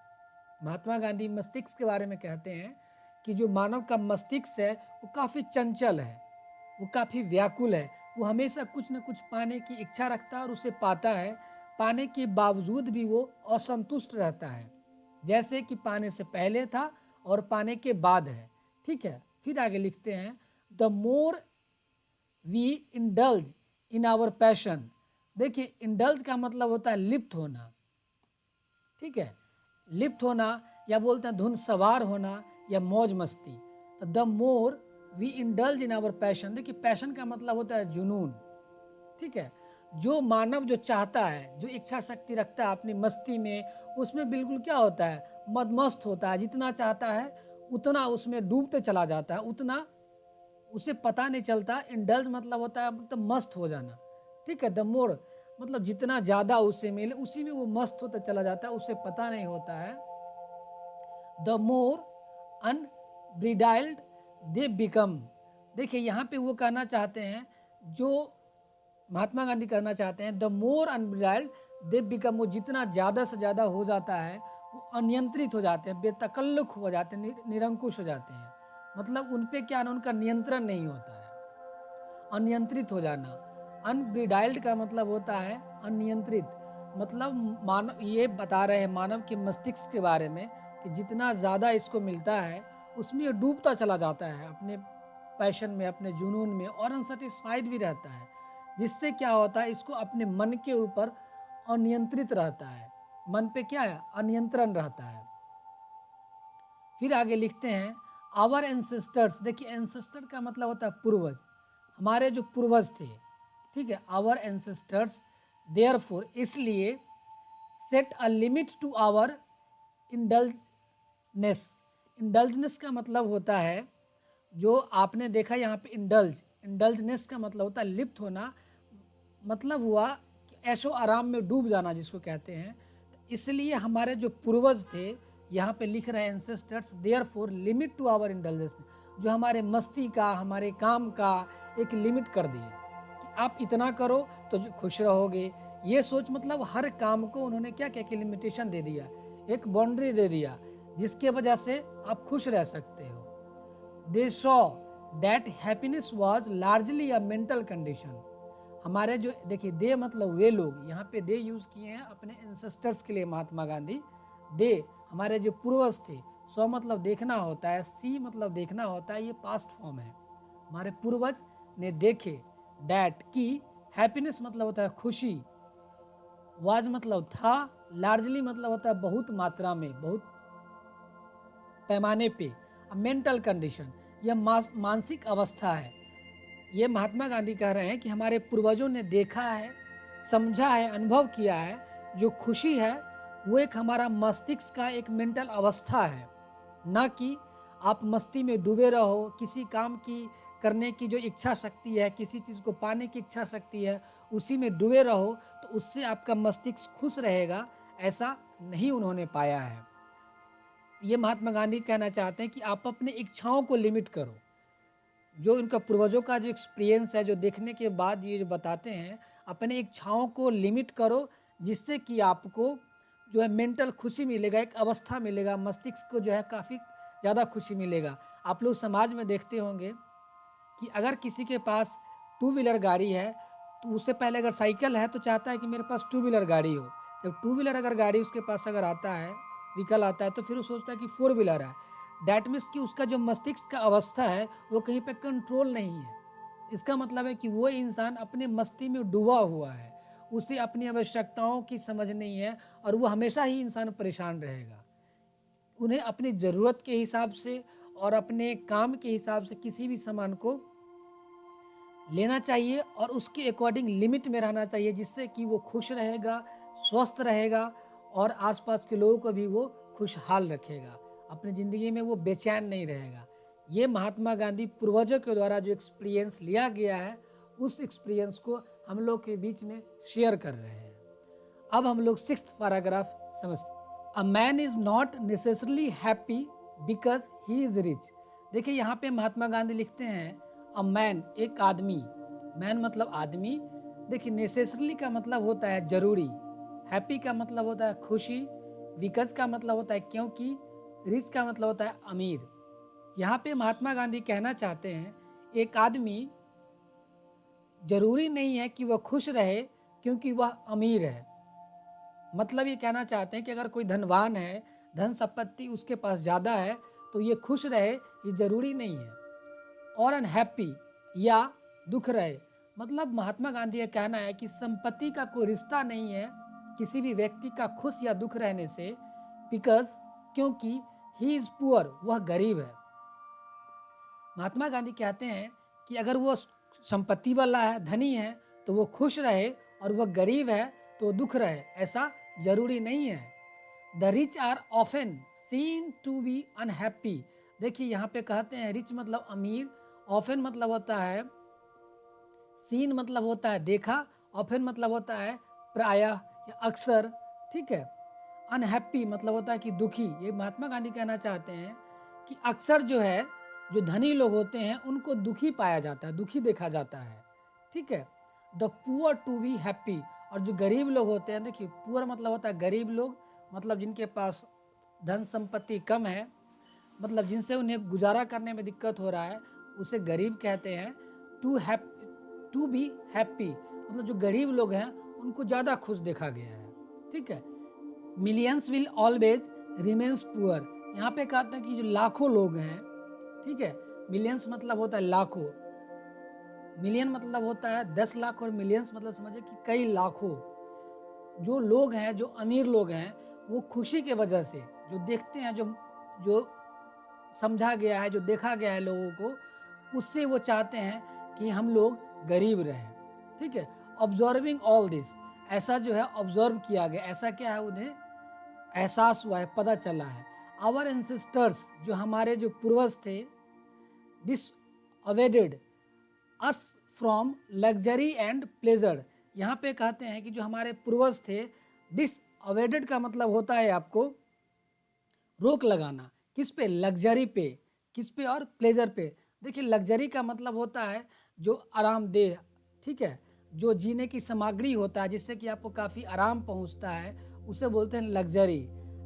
महात्मा गांधी मस्तिष्क के बारे में कहते हैं कि जो मानव का मस्तिष्क है वो काफ़ी चंचल है, वो काफ़ी व्याकुल है, वो हमेशा कुछ न कुछ पाने की इच्छा रखता है और उसे पाता है, पाने के बावजूद भी वो असंतुष्ट रहता है, जैसे कि पाने से पहले था और पाने के बाद है, ठीक है। फिर आगे लिखते हैं the more we indulge in our passion. देखिए इंडल्ज का मतलब होता है लिप्त होना, ठीक है, लिप्त होना, या बोलते हैं धुन सवार होना या मौज मस्ती। तो the more we indulge in our passion, देखिए पैशन का मतलब होता है जुनून, ठीक है। जो मानव जो चाहता है, जो इच्छा शक्ति रखता है अपनी मस्ती में, उसमें बिल्कुल क्या होता है, मदमस्त होता है, जितना चाहता है उतना उसमें डूबते चला जाता है, उतना उसे पता नहीं चलता। इंडल्ज मतलब होता है मतलब मस्त हो जाना, ठीक है। द मोर मतलब जितना ज़्यादा उसे मिले उसी में वो मस्त होता चला जाता है, उसे पता नहीं होता है। द मोर अनब्रिडाइल्ड दे बिकम, देखिए यहाँ पे वो कहना चाहते हैं, जो महात्मा गांधी कहना चाहते हैं द मोर अनब्रिडाइल्ड दे बिकम, वो जितना ज़्यादा से ज़्यादा हो जाता है वो अनियंत्रित हो जाते हैं, बेतकल्लुक हो जाते हैं, निरंकुश हो जाते हैं, मतलब उन पे क्या ना, उनका नियंत्रण नहीं होता है। अनियंत्रित हो जाना, अनब्रिडाइल्ड का मतलब होता है अनियंत्रित, मतलब मानव, ये बता रहे हैं मानव के मस्तिष्क के बारे में कि जितना ज़्यादा इसको मिलता है उसमें ये डूबता चला जाता है अपने पैशन में, अपने जुनून में, और अनसेटिस्फाइड भी रहता है, जिससे क्या होता है इसको अपने मन के ऊपर अनियंत्रित रहता है, मन पे क्या है, अनियंत्रण रहता है। फिर आगे लिखते हैं आवर एंसेस्टर्स, देखिए एंसेस्टर का मतलब होता है पूर्वज, हमारे जो पूर्वज थे, ठीक है। आवर एंसेस्टर्स देयरफॉर, इसलिए set a limit to our indulgence. Indulgence का मतलब होता है, जो आपने देखा यहाँ पे इंडल्जनेस का मतलब होता है लिप्त होना, मतलब हुआ कि ऐशो आराम में डूब जाना जिसको कहते हैं। तो इसलिए हमारे जो पूर्वज थे, यहाँ पे लिख रहे हैं ancestors, therefore limit to our intelligence, जो हमारे मस्ती का, हमारे काम का एक लिमिट कर दिए कि आप इतना करो तो जो खुश रहोगे। ये सोच मतलब हर काम को उन्होंने क्या क्या कि लिमिटेशन दे दिया, एक बाउंड्री दे दिया, जिसके वजह से आप खुश रह सकते हो। दे saw that happiness was largely a mental condition. हमारे जो देखिए, दे मतलब वे लोग, यहाँ पे दे यूज किए हैं अपने एंसेस्टर्स के लिए महात्मा गांधी। दे हमारे जो पूर्वज थे, सो मतलब देखना होता है, सी मतलब देखना होता है, ये पास्ट फॉर्म है। हमारे पूर्वज ने देखे, डैट की हैप्पीनेस मतलब होता है खुशी, वाज मतलब था, लार्जली मतलब होता है बहुत मात्रा में, बहुत पैमाने पे, मेंटल कंडीशन यह मानसिक अवस्था है। ये महात्मा गांधी कह रहे हैं कि हमारे पूर्वजों ने देखा है, समझा है, अनुभव किया है, जो खुशी है वो एक हमारा मस्तिष्क का एक मेंटल अवस्था है, ना कि आप मस्ती में डूबे रहो। किसी काम की करने की जो इच्छा शक्ति है, किसी चीज़ को पाने की इच्छा शक्ति है, उसी में डूबे रहो तो उससे आपका मस्तिष्क खुश रहेगा, ऐसा नहीं उन्होंने पाया है। ये महात्मा गांधी कहना चाहते हैं कि आप अपने इच्छाओं को लिमिट करो। जो इनका पूर्वजों का जो एक्सपीरियंस है, जो देखने के बाद ये जो बताते हैं, अपने इच्छाओं को लिमिट करो, जिससे कि आपको जो है मेंटल खुशी मिलेगा, एक अवस्था मिलेगा, मस्तिष्क को जो है काफ़ी ज़्यादा खुशी मिलेगा। आप लोग समाज में देखते होंगे कि अगर किसी के पास टू व्हीलर गाड़ी है तो उससे पहले अगर साइकिल है तो चाहता है कि मेरे पास टू व्हीलर गाड़ी हो। जब टू व्हीलर अगर गाड़ी उसके पास अगर आता है, व्हीकल आता है, तो फिर वो सोचता है कि फोर व्हीलर है। डैट मीन्स कि उसका जो मस्तिष्क का अवस्था है वो कहीं पे कंट्रोल नहीं है। इसका मतलब है कि वो इंसान अपने मस्ती में डूबा हुआ है, उसे अपनी आवश्यकताओं की समझ नहीं है, और वो हमेशा ही इंसान परेशान रहेगा। उन्हें अपनी ज़रूरत के हिसाब से और अपने काम के हिसाब से किसी भी सामान को लेना चाहिए और उसके अकॉर्डिंग लिमिट में रहना चाहिए, जिससे कि वो खुश रहेगा, स्वस्थ रहेगा और आसपास के लोगों को भी वो खुशहाल रखेगा, अपनी ज़िंदगी में वो बेचैन नहीं रहेगा। ये महात्मा गांधी पूर्वजों के द्वारा जो एक्सपीरियंस लिया गया है, उस एक्सपीरियंस को हम लोग के बीच में शेयर कर रहे हैं। अब हम लोग 6th पैराग्राफ समझते हैं। A man is not necessarily happy because he is rich. देखिए यहाँ पे महात्मा गांधी लिखते हैं अ मैन, एक आदमी, मैन मतलब आदमी। देखिए नेसेसरली का मतलब होता है जरूरी, हैप्पी का मतलब होता है खुशी, बिकॉज का मतलब होता है क्योंकि, रिच का मतलब होता है अमीर। यहाँ पे महात्मा गांधी कहना चाहते हैं एक आदमी जरूरी नहीं है कि वह खुश रहे क्योंकि वह अमीर है। मतलब ये कहना चाहते हैं कि अगर कोई धनवान है, धन संपत्ति उसके पास ज़्यादा है, तो ये खुश रहे, ये जरूरी नहीं है। और अनहैप्पी या दुख रहे, मतलब महात्मा गांधी का कहना है कि संपत्ति का कोई रिश्ता नहीं है किसी भी व्यक्ति का खुश या दुख रहने से, बिकॉज क्योंकि ही इज पुअर, वह गरीब है। महात्मा गांधी कहते हैं कि अगर वो संपत्ति वाला है, धनी है, तो वो खुश रहे, और वह गरीब है तो वो दुख रहे, ऐसा जरूरी नहीं है। The rich are often seen to be unhappy. देखिए यहाँ पे कहते हैं रिच मतलब अमीर, ऑफन मतलब होता है, सीन मतलब होता है देखा, ऑफन मतलब होता है प्रायः या अक्सर, ठीक है। अनहैप्पी मतलब होता है कि दुखी। ये महात्मा गांधी कहना चाहते हैं कि अक्सर जो है, जो धनी लोग होते हैं उनको दुखी पाया जाता है, दुखी देखा जाता है, ठीक है। The poor to be happy, और जो गरीब लोग होते हैं, देखिए पुअर मतलब होता है गरीब लोग, मतलब जिनके पास धन संपत्ति कम है, मतलब जिनसे उन्हें गुजारा करने में दिक्कत हो रहा है, उसे गरीब कहते हैं। टू बी हैप्पी मतलब जो गरीब लोग हैं उनको ज़्यादा खुश देखा गया है, ठीक है। Millions will always remains poor. यहाँ पे कहते हैं कि जो लाखों लोग हैं, ठीक है, मिलियंस मतलब होता है लाखों, मिलियन मतलब होता है 10 लाख, और मिलियंस मतलब समझे कि कई लाखों जो लोग हैं, जो अमीर लोग हैं, वो खुशी के वजह से जो देखते हैं, जो समझा गया है, जो देखा गया है लोगों को, उससे वो चाहते हैं कि हम लोग गरीब रहें, ठीक है। ऑब्जर्विंग ऑल दिस, ऐसा जो है ऑब्जर्व किया गया, ऐसा क्या है उन्हें एहसास हुआ है, पता चला है। आवर एंसेस्टर्स, जो हमारे जो पूर्वज थे, this awaited us from luxury and pleasure. यहाँ पे कहते हैं कि जो हमारे पूर्वज थे, डिस अवॉइडेड का मतलब होता है आपको रोक लगाना, किस पे? लग्जरी पे, किस पे? और प्लेजर पे। देखिए लग्जरी का मतलब होता है जो आरामदेह, ठीक है, जो जीने की सामग्री होता है जिससे कि आपको काफ़ी आराम पहुंचता है, उसे बोलते हैं लग्जरी।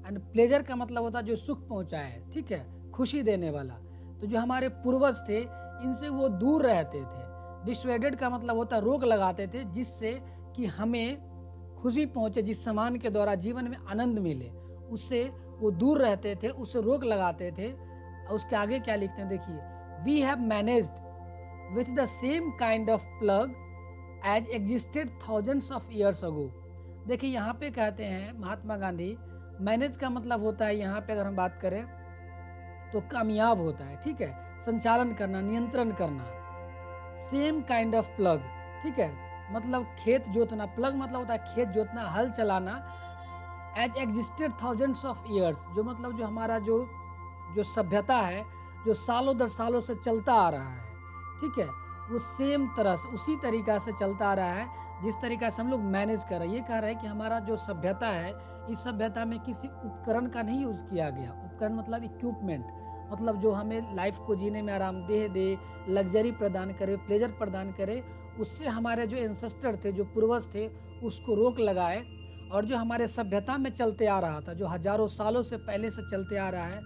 एंड प्लेजर का मतलब होता है जो सुख पहुंचाए, ठीक है, खुशी देने वाला। तो जो हमारे पूर्वज थे इनसे वो दूर रहते थे। डिसवेडेड का मतलब होता है रोक लगाते थे, जिससे कि हमें खुशी पहुंचे, जिस सामान के द्वारा जीवन में आनंद मिले उससे वो दूर रहते थे, उससे रोक लगाते थे। और उसके आगे क्या लिखते हैं देखिए, we have managed with the same kind of plough as existed thousands of years ago. देखिए यहाँ पे कहते हैं महात्मा गांधी, मैनेज का मतलब होता है यहाँ पे अगर हम बात करें तो कामयाब होता है, ठीक है, संचालन करना, नियंत्रण करना। सेम काइंड ऑफ प्लग, ठीक है, मतलब खेत जोतना, प्लग मतलब होता है खेत जोतना, हल चलाना। As existed thousands of years, जो मतलब जो हमारा जो सभ्यता है जो सालों दर सालों से चलता आ रहा है, ठीक है, वो सेम तरह से उसी तरीका से चलता आ रहा है जिस तरीका से हम लोग मैनेज कर रहे हैं। ये कह रहे हैं कि हमारा जो सभ्यता है, इस सभ्यता में किसी उपकरण का नहीं यूज़ किया गया। उपकरण मतलब इक्विपमेंट, मतलब जो हमें लाइफ को जीने में आरामदेह दे, लग्जरी प्रदान करे, प्लेजर प्रदान करे, उससे हमारे जो एंसेस्टर थे, जो पूर्वज थे, उसको रोक लगाए। और जो हमारे सभ्यता में चलते आ रहा था, जो हजारों सालों से पहले से चलते आ रहा है,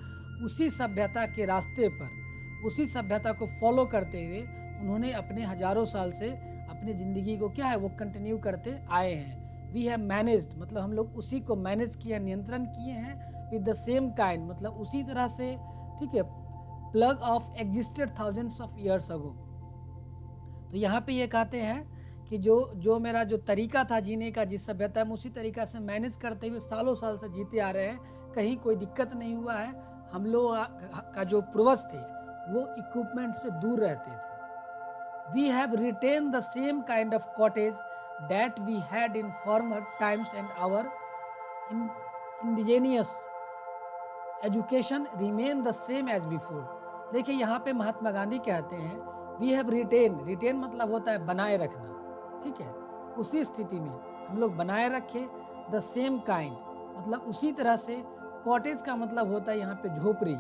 उसी सभ्यता के रास्ते पर, उसी सभ्यता को फॉलो करते हुए उन्होंने अपने हजारों साल से अपनी ज़िंदगी को क्या है वो कंटिन्यू करते आए हैं। वी हैव मैनेज्ड मतलब हम लोग उसी को मैनेज किया, नियंत्रण किए हैं। विद द सेम काइंड मतलब उसी तरह से, ठीक है, plug of existed thousands of years अगो। तो यहाँ पे ये कहते हैं कि जो मेरा जो तरीका था जीने का, जिस सभ्यता में, उसी तरीका से मैनेज करते हुए सालों साल से जीते आ रहे हैं, कहीं कोई दिक्कत नहीं हुआ है। हम लोग का जो पूर्वज थे वो इक्विपमेंट से दूर रहते थे। We have retained the same kind of cottage that we had in former times and our indigenous education remain the same as before. देखिए यहाँ पे महात्मा गांधी कहते हैं वी हैव रिटेन, रिटेन मतलब होता है बनाए रखना, ठीक है, उसी स्थिति में हम लोग बनाए रखे। द सेम काइंड मतलब उसी तरह से। कॉटेज का मतलब होता है यहाँ पे झोपड़ी,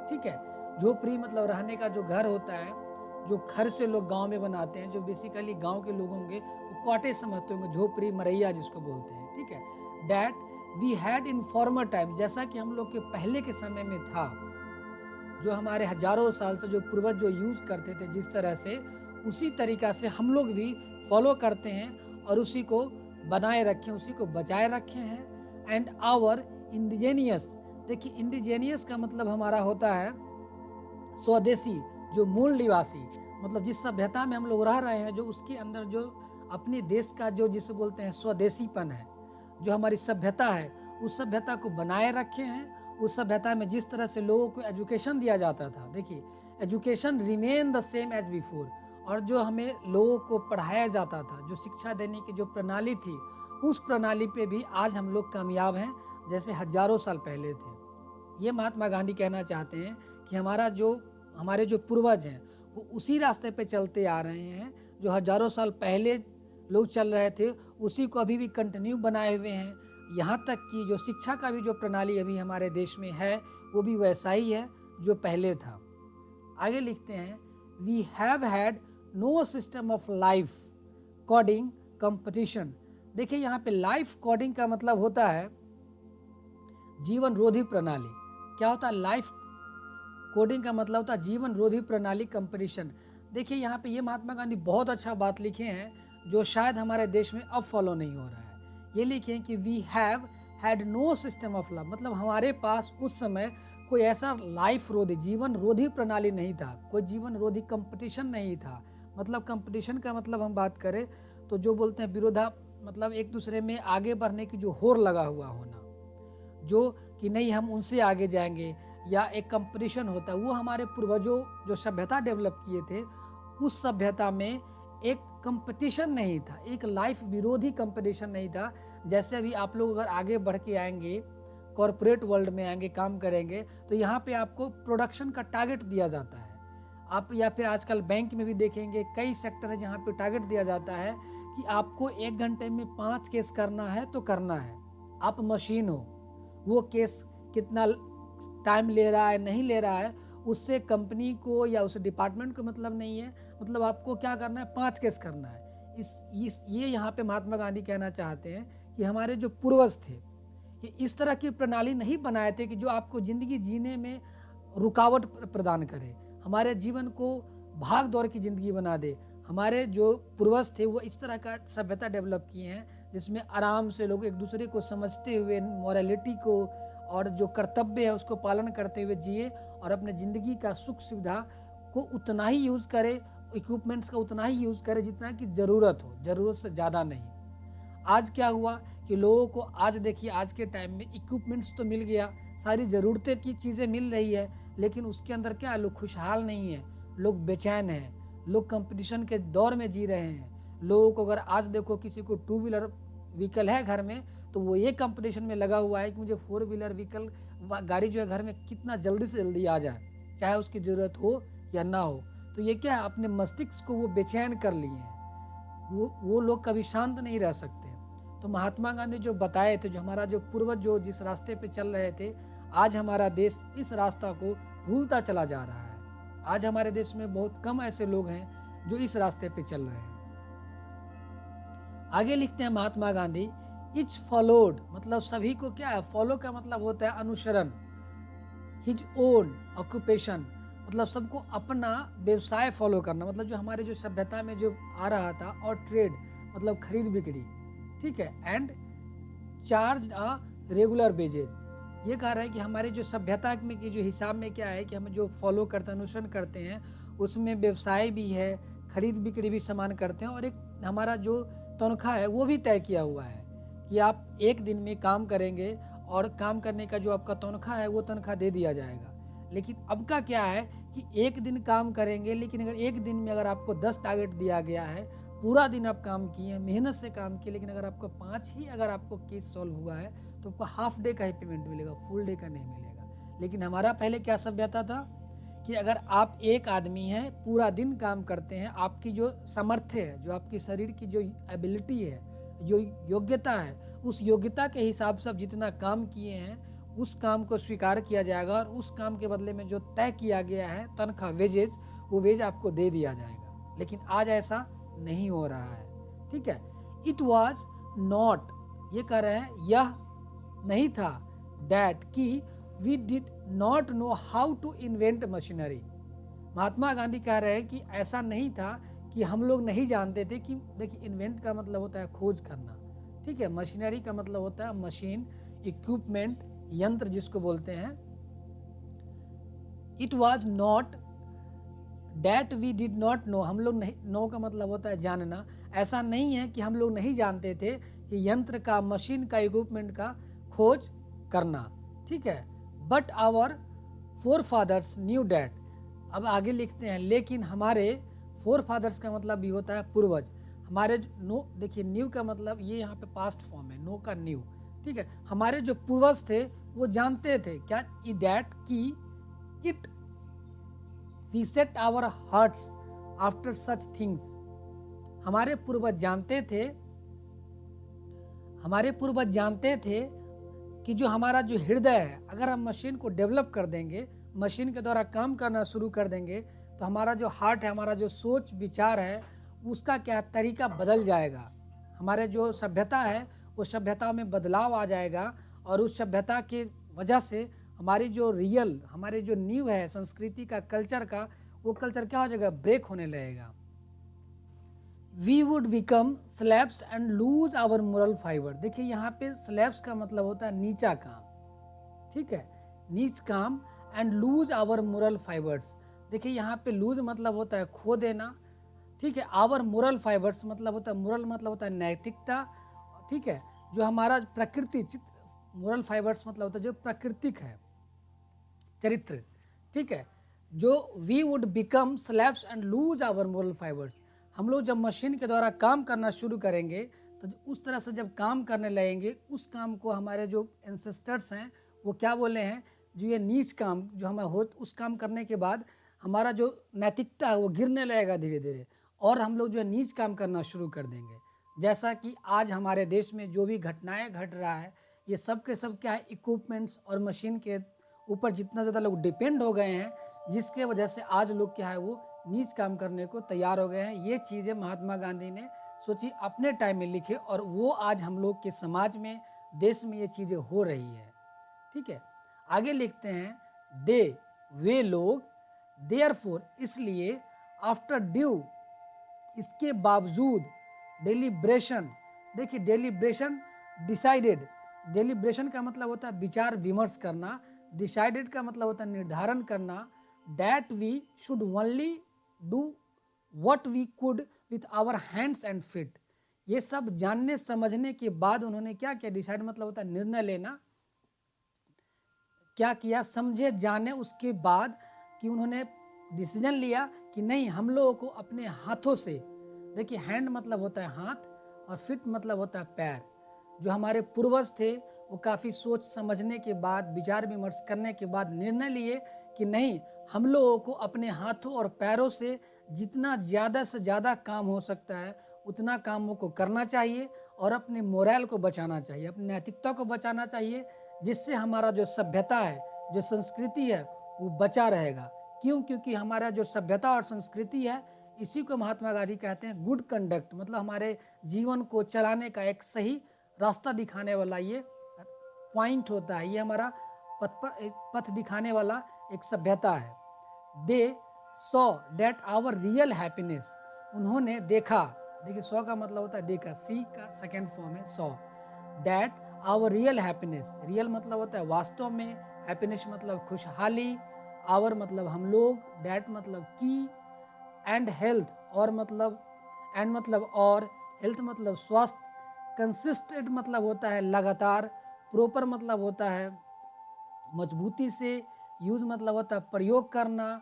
ठीक है, झोपड़ी मतलब रहने का जो घर होता है, जो घर से लोग गांव में बनाते हैं, जो बेसिकली गांव के लोग होंगे वो कॉटेज समझते होंगे, झोपड़ी मरैया जिसको बोलते हैं, ठीक है। That we had in former time, जैसा कि हम लोग के पहले के समय में था, जो हमारे हजारों साल से जो पूर्वज जो यूज़ करते थे जिस तरह से, उसी तरीका से हम लोग भी फॉलो करते हैं और उसी को बनाए रखें, उसी को बचाए रखे हैं। एंड आवर इंडिजेनियस, देखिए इंडिजेनियस का मतलब हमारा होता है स्वदेशी, जो मूल निवासी, मतलब जिस सभ्यता में हम लोग रह रहे हैं, जो उसके अंदर जो अपने देश का जो जिसे बोलते हैं स्वदेशीपन है, जो हमारी सभ्यता है, उस सभ्यता को बनाए रखे हैं। उस सभ्यता में जिस तरह से लोगों को एजुकेशन दिया जाता था, देखिए education remain the same as before, और जो हमें लोगों को पढ़ाया जाता था, जो शिक्षा देने की जो प्रणाली थी, उस प्रणाली पे भी आज हम लोग कामयाब हैं जैसे हजारों साल पहले थे। ये महात्मा गांधी कहना चाहते हैं कि हमारे जो पूर्वज हैं वो उसी रास्ते पे चलते आ रहे हैं, जो हजारों साल पहले लोग चल रहे थे, उसी को अभी भी कंटिन्यू बनाए हुए हैं। यहाँ तक कि जो शिक्षा का भी जो प्रणाली अभी हमारे देश में है वो भी वैसा ही है जो पहले था। आगे लिखते हैं we have had no system of life coding competition. देखिए यहाँ पे लाइफ कोडिंग का मतलब होता है जीवन रोधी प्रणाली। क्या होता है लाइफ कोडिंग का मतलब होता है जीवन रोधी प्रणाली कंपटीशन। देखिए यहाँ पे ये महात्मा गांधी बहुत अच्छा बात लिखे हैं जो शायद हमारे देश में अब फॉलो नहीं हो रहा है। ये लिखे हैं कि we have had no system of life, मतलब हमारे पास उस समय कोई ऐसा लाइफ रोधी, जीवन रोधी प्रणाली नहीं था, कोई जीवन रोधी कंपटीशन नहीं था। मतलब कंपटीशन का मतलब हम बात करें तो जो बोलते हैं विरोधा, मतलब एक दूसरे में आगे बढ़ने की जो होड़ लगा हुआ होना, जो कि नहीं हम उनसे आगे जाएंगे, या एक कंपटीशन होता है, वो हमारे पूर्वजों जो सभ्यता डेवलप किए थे उस सभ्यता में एक कंपटीशन नहीं था, एक लाइफ विरोधी कंपटीशन नहीं था। जैसे अभी आप लोग अगर आगे बढ़ के आएंगे, कॉरपोरेट वर्ल्ड में आएंगे, काम करेंगे, तो यहाँ पे आपको प्रोडक्शन का टारगेट दिया जाता है। आप या फिर आजकल बैंक में भी देखेंगे कई सेक्टर है जहाँ पे टारगेट दिया जाता है कि आपको 1 घंटे में 5 केस करना है तो करना है, आप मशीन हो। वो केस कितना टाइम ले रहा है नहीं ले रहा है उससे कंपनी को या उस डिपार्टमेंट को मतलब नहीं है। मतलब आपको क्या करना है, 5 केस करना है। ये यहाँ पे महात्मा गांधी कहना चाहते हैं कि हमारे जो पूर्वज थे ये इस तरह की प्रणाली नहीं बनाए थे कि जो आपको ज़िंदगी जीने में रुकावट प्रदान करे, हमारे जीवन को भाग दौड़ की ज़िंदगी बना दे। हमारे जो पूर्वज थे वो इस तरह का सभ्यता डेवलप किए हैं जिसमें आराम से लोग एक दूसरे को समझते हुए मॉरलिटी को और जो कर्तव्य है उसको पालन करते हुए जिए और अपने ज़िंदगी का सुख सुविधा को उतना ही यूज़ करे, इक्विपमेंट्स का उतना ही यूज़ करे जितना कि ज़रूरत हो, ज़रूरत से ज़्यादा नहीं। आज क्या हुआ कि लोगों को आज देखिए आज के टाइम में इक्विपमेंट्स तो मिल गया, सारी ज़रूरतें की चीज़ें मिल रही है, लेकिन उसके अंदर क्या है, लोग खुशहाल नहीं है, लोग बेचैन हैं, लोग कंपटीशन के दौर में जी रहे हैं। लोगों को अगर आज देखो किसी को 2 व्हीलर व्हीकल है घर में तो वो ये कंपटीशन में लगा हुआ है कि मुझे 4 व्हीलर व्हीकल गाड़ी जो है घर में कितना जल्दी से जल्दी आ जाए, चाहे उसकी ज़रूरत हो या ना हो। तो ये क्या है, अपने मस्तिष्क को वो बेचैन कर लिए हैं, वो लोग कभी शांत नहीं रह सकते। तो महात्मा गांधी जो बताए थे, जो हमारा जो पूर्वज जो जिस रास्ते पे चल रहे थे, आज हमारा देश इस रास्ता को भूलता चला जा रहा है। आज हमारे देश में बहुत कम ऐसे लोग हैं जो इस रास्ते पे चल रहे हैं। आगे लिखते हैं महात्मा गांधी, इच फॉलोड मतलब सभी को क्या है, फॉलो का मतलब होता है अनुसरण, हिज ओन ऑक्यूपेशन मतलब सबको अपना व्यवसाय फॉलो करना, मतलब जो हमारे जो सभ्यता में जो आ रहा था, और ट्रेड मतलब खरीद बिक्री, ठीक है, and charge a regular badges. ये कह रहा है कि हमारे जो सभ्यता में की जो हिसाब में क्या है कि हम जो फॉलो करते हैं, अनुसरण करते हैं, उसमें व्यवसाय भी है, खरीद बिक्री भी सामान करते हैं, और एक हमारा जो तनख्वाह है वो भी तय किया हुआ है कि आप एक दिन में काम करेंगे और काम करने का जो आपका तनख्वाह है वो तनख्वाह दे दिया जाएगा। लेकिन अब का क्या है कि एक दिन काम करेंगे, लेकिन अगर एक दिन में अगर आपको 10 टारगेट दिया गया है, पूरा दिन आप काम किए, मेहनत से काम किए, लेकिन अगर आपको 5 ही अगर आपको केस सॉल्व हुआ है तो आपको हाफ डे का ही पेमेंट मिलेगा, फुल डे का नहीं मिलेगा। लेकिन हमारा पहले क्या सभ्यता था कि अगर आप एक आदमी हैं, पूरा दिन काम करते हैं, आपकी जो सामर्थ्य है, जो आपकी शरीर की जो एबिलिटी है, जो योग्यता है, उस योग्यता के हिसाब से आप जितना काम किए हैं उस काम को स्वीकार किया जाएगा, और उस काम के बदले में जो तय किया गया है तनख्वाह वेजेस, वो वेज आपको दे दिया जाएगा। लेकिन आज ऐसा नहीं हो रहा है, ठीक है। इट वॉज नॉट, ये कह रहे हैं यह नहीं था, दैट कि we did not know how to invent machinery. Mahatma Gandhi कह रहे हैं कि ऐसा नहीं था कि हम लोग नहीं जानते थे कि देखिए इन्वेंट का मतलब होता है खोज करना, ठीक है, मशीनरी का मतलब होता है मशीन, इक्विपमेंट, यंत्र जिसको बोलते हैं। It was not that we did not know, हम लोग नहीं, नो का मतलब होता है जानना, ऐसा नहीं है कि हम लोग नहीं जानते थे कि यंत्र का, मशीन का, इक्विपमेंट का खोज करना, ठीक है। But our forefathers knew that, अब आगे लिखते हैं, लेकिन हमारे फोर फादर्स का मतलब भी होता है पूर्वज, हमारे नो, देखिए न्यू का मतलब ये यहाँ पे पास्ट फॉर्म है, नो का न्यू, ठीक है। हमारे जो पूर्वज थे वो जानते थे क्या, डैट की it we set our hearts after such things, हमारे पूर्वज जानते थे, हमारे पूर्वज जानते थे कि जो हमारा जो हृदय है, अगर हम मशीन को डेवलप कर देंगे, मशीन के द्वारा काम करना शुरू कर देंगे, तो हमारा जो हार्ट है, हमारा जो सोच विचार है, उसका क्या तरीका बदल जाएगा। हमारे जो सभ्यता है वो सभ्यता में बदलाव आ जाएगा, और उस सभ्यता की वजह से हमारी जो रियल, हमारे जो न्यू है संस्कृति का, कल्चर का, वो कल्चर क्या हो जाएगा, ब्रेक होने लगेगा। We would become slaves and lose our moral fibre. देखिए यहाँ पे स्लैब्स का मतलब होता है नीचा काम, ठीक है, नीच काम, and lose our moral fibres. देखिए यहाँ पे लूज मतलब होता है खो देना, ठीक है। आवर मोरल फाइबर्स मतलब होता है, मोरल मतलब होता है नैतिकता, ठीक है, जो हमारा प्रकृति, मोरल फाइबर्स मतलब होता है जो प्राकृतिक है, चरित्र, ठीक है। जो we would become slaves and lose our moral fibres, हम लोग जब मशीन के द्वारा काम करना शुरू करेंगे तो उस तरह से जब काम करने लगेंगे, उस काम को हमारे जो एंसेस्टर्स हैं वो क्या बोले हैं, जो ये नीच काम जो हमें हो, उस काम करने के बाद हमारा जो नैतिकता है वो गिरने लगेगा धीरे धीरे, और हम लोग जो है नीच काम करना शुरू कर देंगे। जैसा कि आज हमारे देश में जो भी घटनाएं घट रहा है, ये सब के सब क्या है, इक्विपमेंट्स और मशीन के ऊपर जितना ज़्यादा लोग डिपेंड हो गए हैं, जिसके वजह से आज लोग क्या है वो नीच काम करने को तैयार हो गए हैं। ये चीज़ें महात्मा गांधी ने सोची, अपने टाइम में लिखे, और वो आज हम लोग के समाज में, देश में ये चीज़ें हो रही है। ठीक है, आगे लिखते हैं, दे वे लोग, देयरफॉर इसलिए, आफ्टर ड्यू इसके बावजूद, डेलिब्रेशन, देखिए डेलिब्रेशन, डिसाइडेड, डेलिब्रेशन का मतलब होता है विचार विमर्श करना, डिसाइडेड का मतलब होता है निर्धारण करना, that we should only do what we could with our hands and feet. ये सब जानने समझने के बाद उन्होंने क्या किया, डिसाइड मतलब होता है निर्णय लेना, क्या किया, समझे जाने उसके बाद कि उन्होंने डिसीजन लिया कि नहीं, हम लोगों को अपने हाथों से, देखिए हैंड मतलब होता है हाथ और फिट मतलब होता है पैर, जो हमारे पूर्वज थे वो काफ़ी सोच समझने के बाद, विचार विमर्श करने के बाद निर्णय लिए कि नहीं, हम लोगों को अपने हाथों और पैरों से जितना ज़्यादा से ज़्यादा काम हो सकता है उतना कामों को करना चाहिए और अपने मोरल को बचाना चाहिए, अपनी नैतिकता को बचाना चाहिए, जिससे हमारा जो सभ्यता है, जो संस्कृति है, वो बचा रहेगा। क्यों? क्योंकि हमारा जो सभ्यता और संस्कृति है, इसी को महात्मा गांधी कहते हैं गुड कंडक्ट, मतलब हमारे जीवन को चलाने का एक सही रास्ता दिखाने वाला ये पॉइंट होता है, ये हमारा पथ दिखाने वाला एक सभ्यता है। They saw that our real happiness, उन्होंने देखा, देखिए सॉ का मतलब होता है देखा, सी का सेकेंड फॉर्म है saw, that our real happiness, real मतलब होता है वास्तव में, हैप्पीनेस मतलब खुशहाली, आवर मतलब हम लोग, डेट मतलब की, एंड हेल्थ और मतलब, एंड मतलब और, हेल्थ मतलब स्वास्थ्य, कंसिस्टेंट मतलब होता है लगातार, प्रॉपर मतलब होता है मजबूती से, यूज मतलब होता है प्रयोग करना,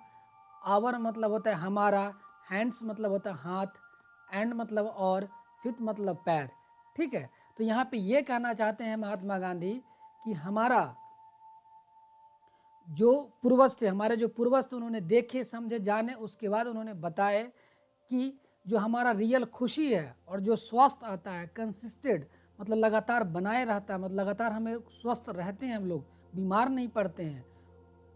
आवर मतलब होता है हमारा, हैंड्स मतलब होता है हाथ, एंड मतलब और, फिट मतलब पैर। ठीक है, तो यहाँ पे ये कहना चाहते हैं महात्मा गांधी कि हमारा जो पूर्वज थे, हमारे जो पूर्वज थे, उन्होंने देखे समझे जाने, उसके बाद उन्होंने बताए कि जो हमारा रियल खुशी है और जो स्वास्थ्य आता है, कंसिस्टेंट मतलब लगातार बनाए रहता है, मतलब लगातार हमें स्वस्थ रहते हैं, हम लोग बीमार नहीं पड़ते हैं,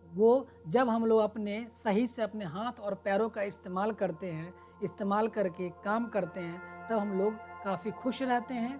वो जब हम लोग अपने सही से अपने हाथ और पैरों का इस्तेमाल करते हैं, इस्तेमाल करके काम करते हैं, तब हम लोग काफ़ी खुश रहते हैं,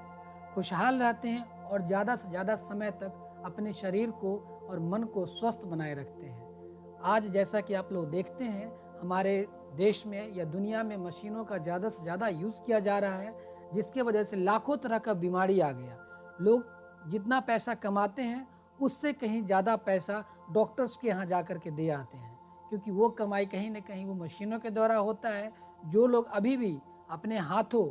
खुशहाल रहते हैं और ज़्यादा से ज़्यादा समय तक अपने शरीर को और मन को स्वस्थ बनाए रखते हैं। आज जैसा कि आप लोग देखते हैं, हमारे देश में या दुनिया में मशीनों का ज़्यादा से ज़्यादा यूज़ किया जा रहा है, जिसके वजह से लाखों तरह का बीमारी आ गया। लोग जितना पैसा कमाते हैं उससे कहीं ज़्यादा पैसा डॉक्टर्स के यहाँ जा कर के दे आते हैं, क्योंकि वो कमाई कहीं ना कहीं वो मशीनों के द्वारा होता है। जो लोग अभी भी अपने हाथों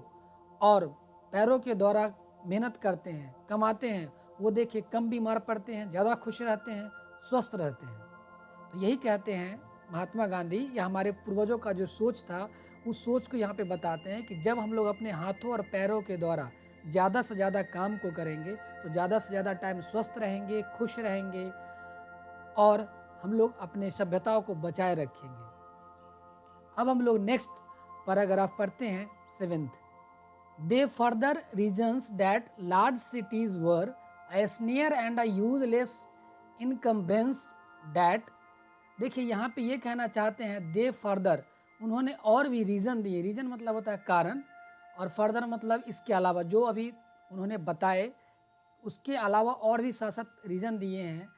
और पैरों के द्वारा मेहनत करते हैं, कमाते हैं, वो देखिए कम बीमार पड़ते हैं, ज़्यादा खुश रहते हैं, स्वस्थ रहते हैं। तो यही कहते हैं महात्मा गांधी, या हमारे पूर्वजों का जो सोच था, उस सोच को यहाँ पे बताते हैं कि जब हम लोग अपने हाथों और पैरों के द्वारा ज़्यादा से ज़्यादा काम को करेंगे तो ज़्यादा से ज़्यादा टाइम स्वस्थ रहेंगे, खुश रहेंगे और हम लोग अपने सभ्यताओं को बचाए रखेंगे। अब हम लोग नेक्स्ट पैराग्राफ पढ़ते हैं, 7th। They further reasons that large cities were a snare and a useless encumbrance that, देखिए यहाँ पे ये कहना चाहते हैं, दे फर्दर, उन्होंने और भी रीज़न दिए, रीज़न मतलब होता है कारण, और फर्दर मतलब इसके अलावा, जो अभी उन्होंने बताए उसके अलावा और भी साथ साथ रीज़न दिए हैं।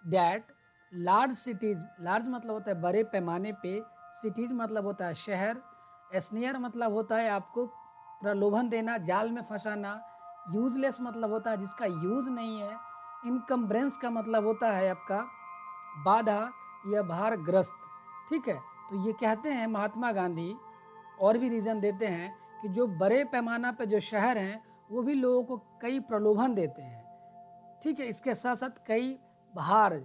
डैट लार्ज सिटीज़, लार्ज मतलब होता है बड़े पैमाने पे, सिटीज़ मतलब होता है शहर, एस्नियर मतलब होता है आपको प्रलोभन देना, जाल में फंसाना, यूजलेस मतलब होता है जिसका यूज़ नहीं है, इनकम्ब्रेंस का मतलब होता है आपका बाधा या भारग्रस्त। ठीक है, तो ये कहते हैं महात्मा गांधी, और भी रीज़न देते हैं कि जो बड़े पैमाना पे जो शहर हैं वो भी लोगों को कई प्रलोभन देते हैं। ठीक है, इसके साथ साथ कई भार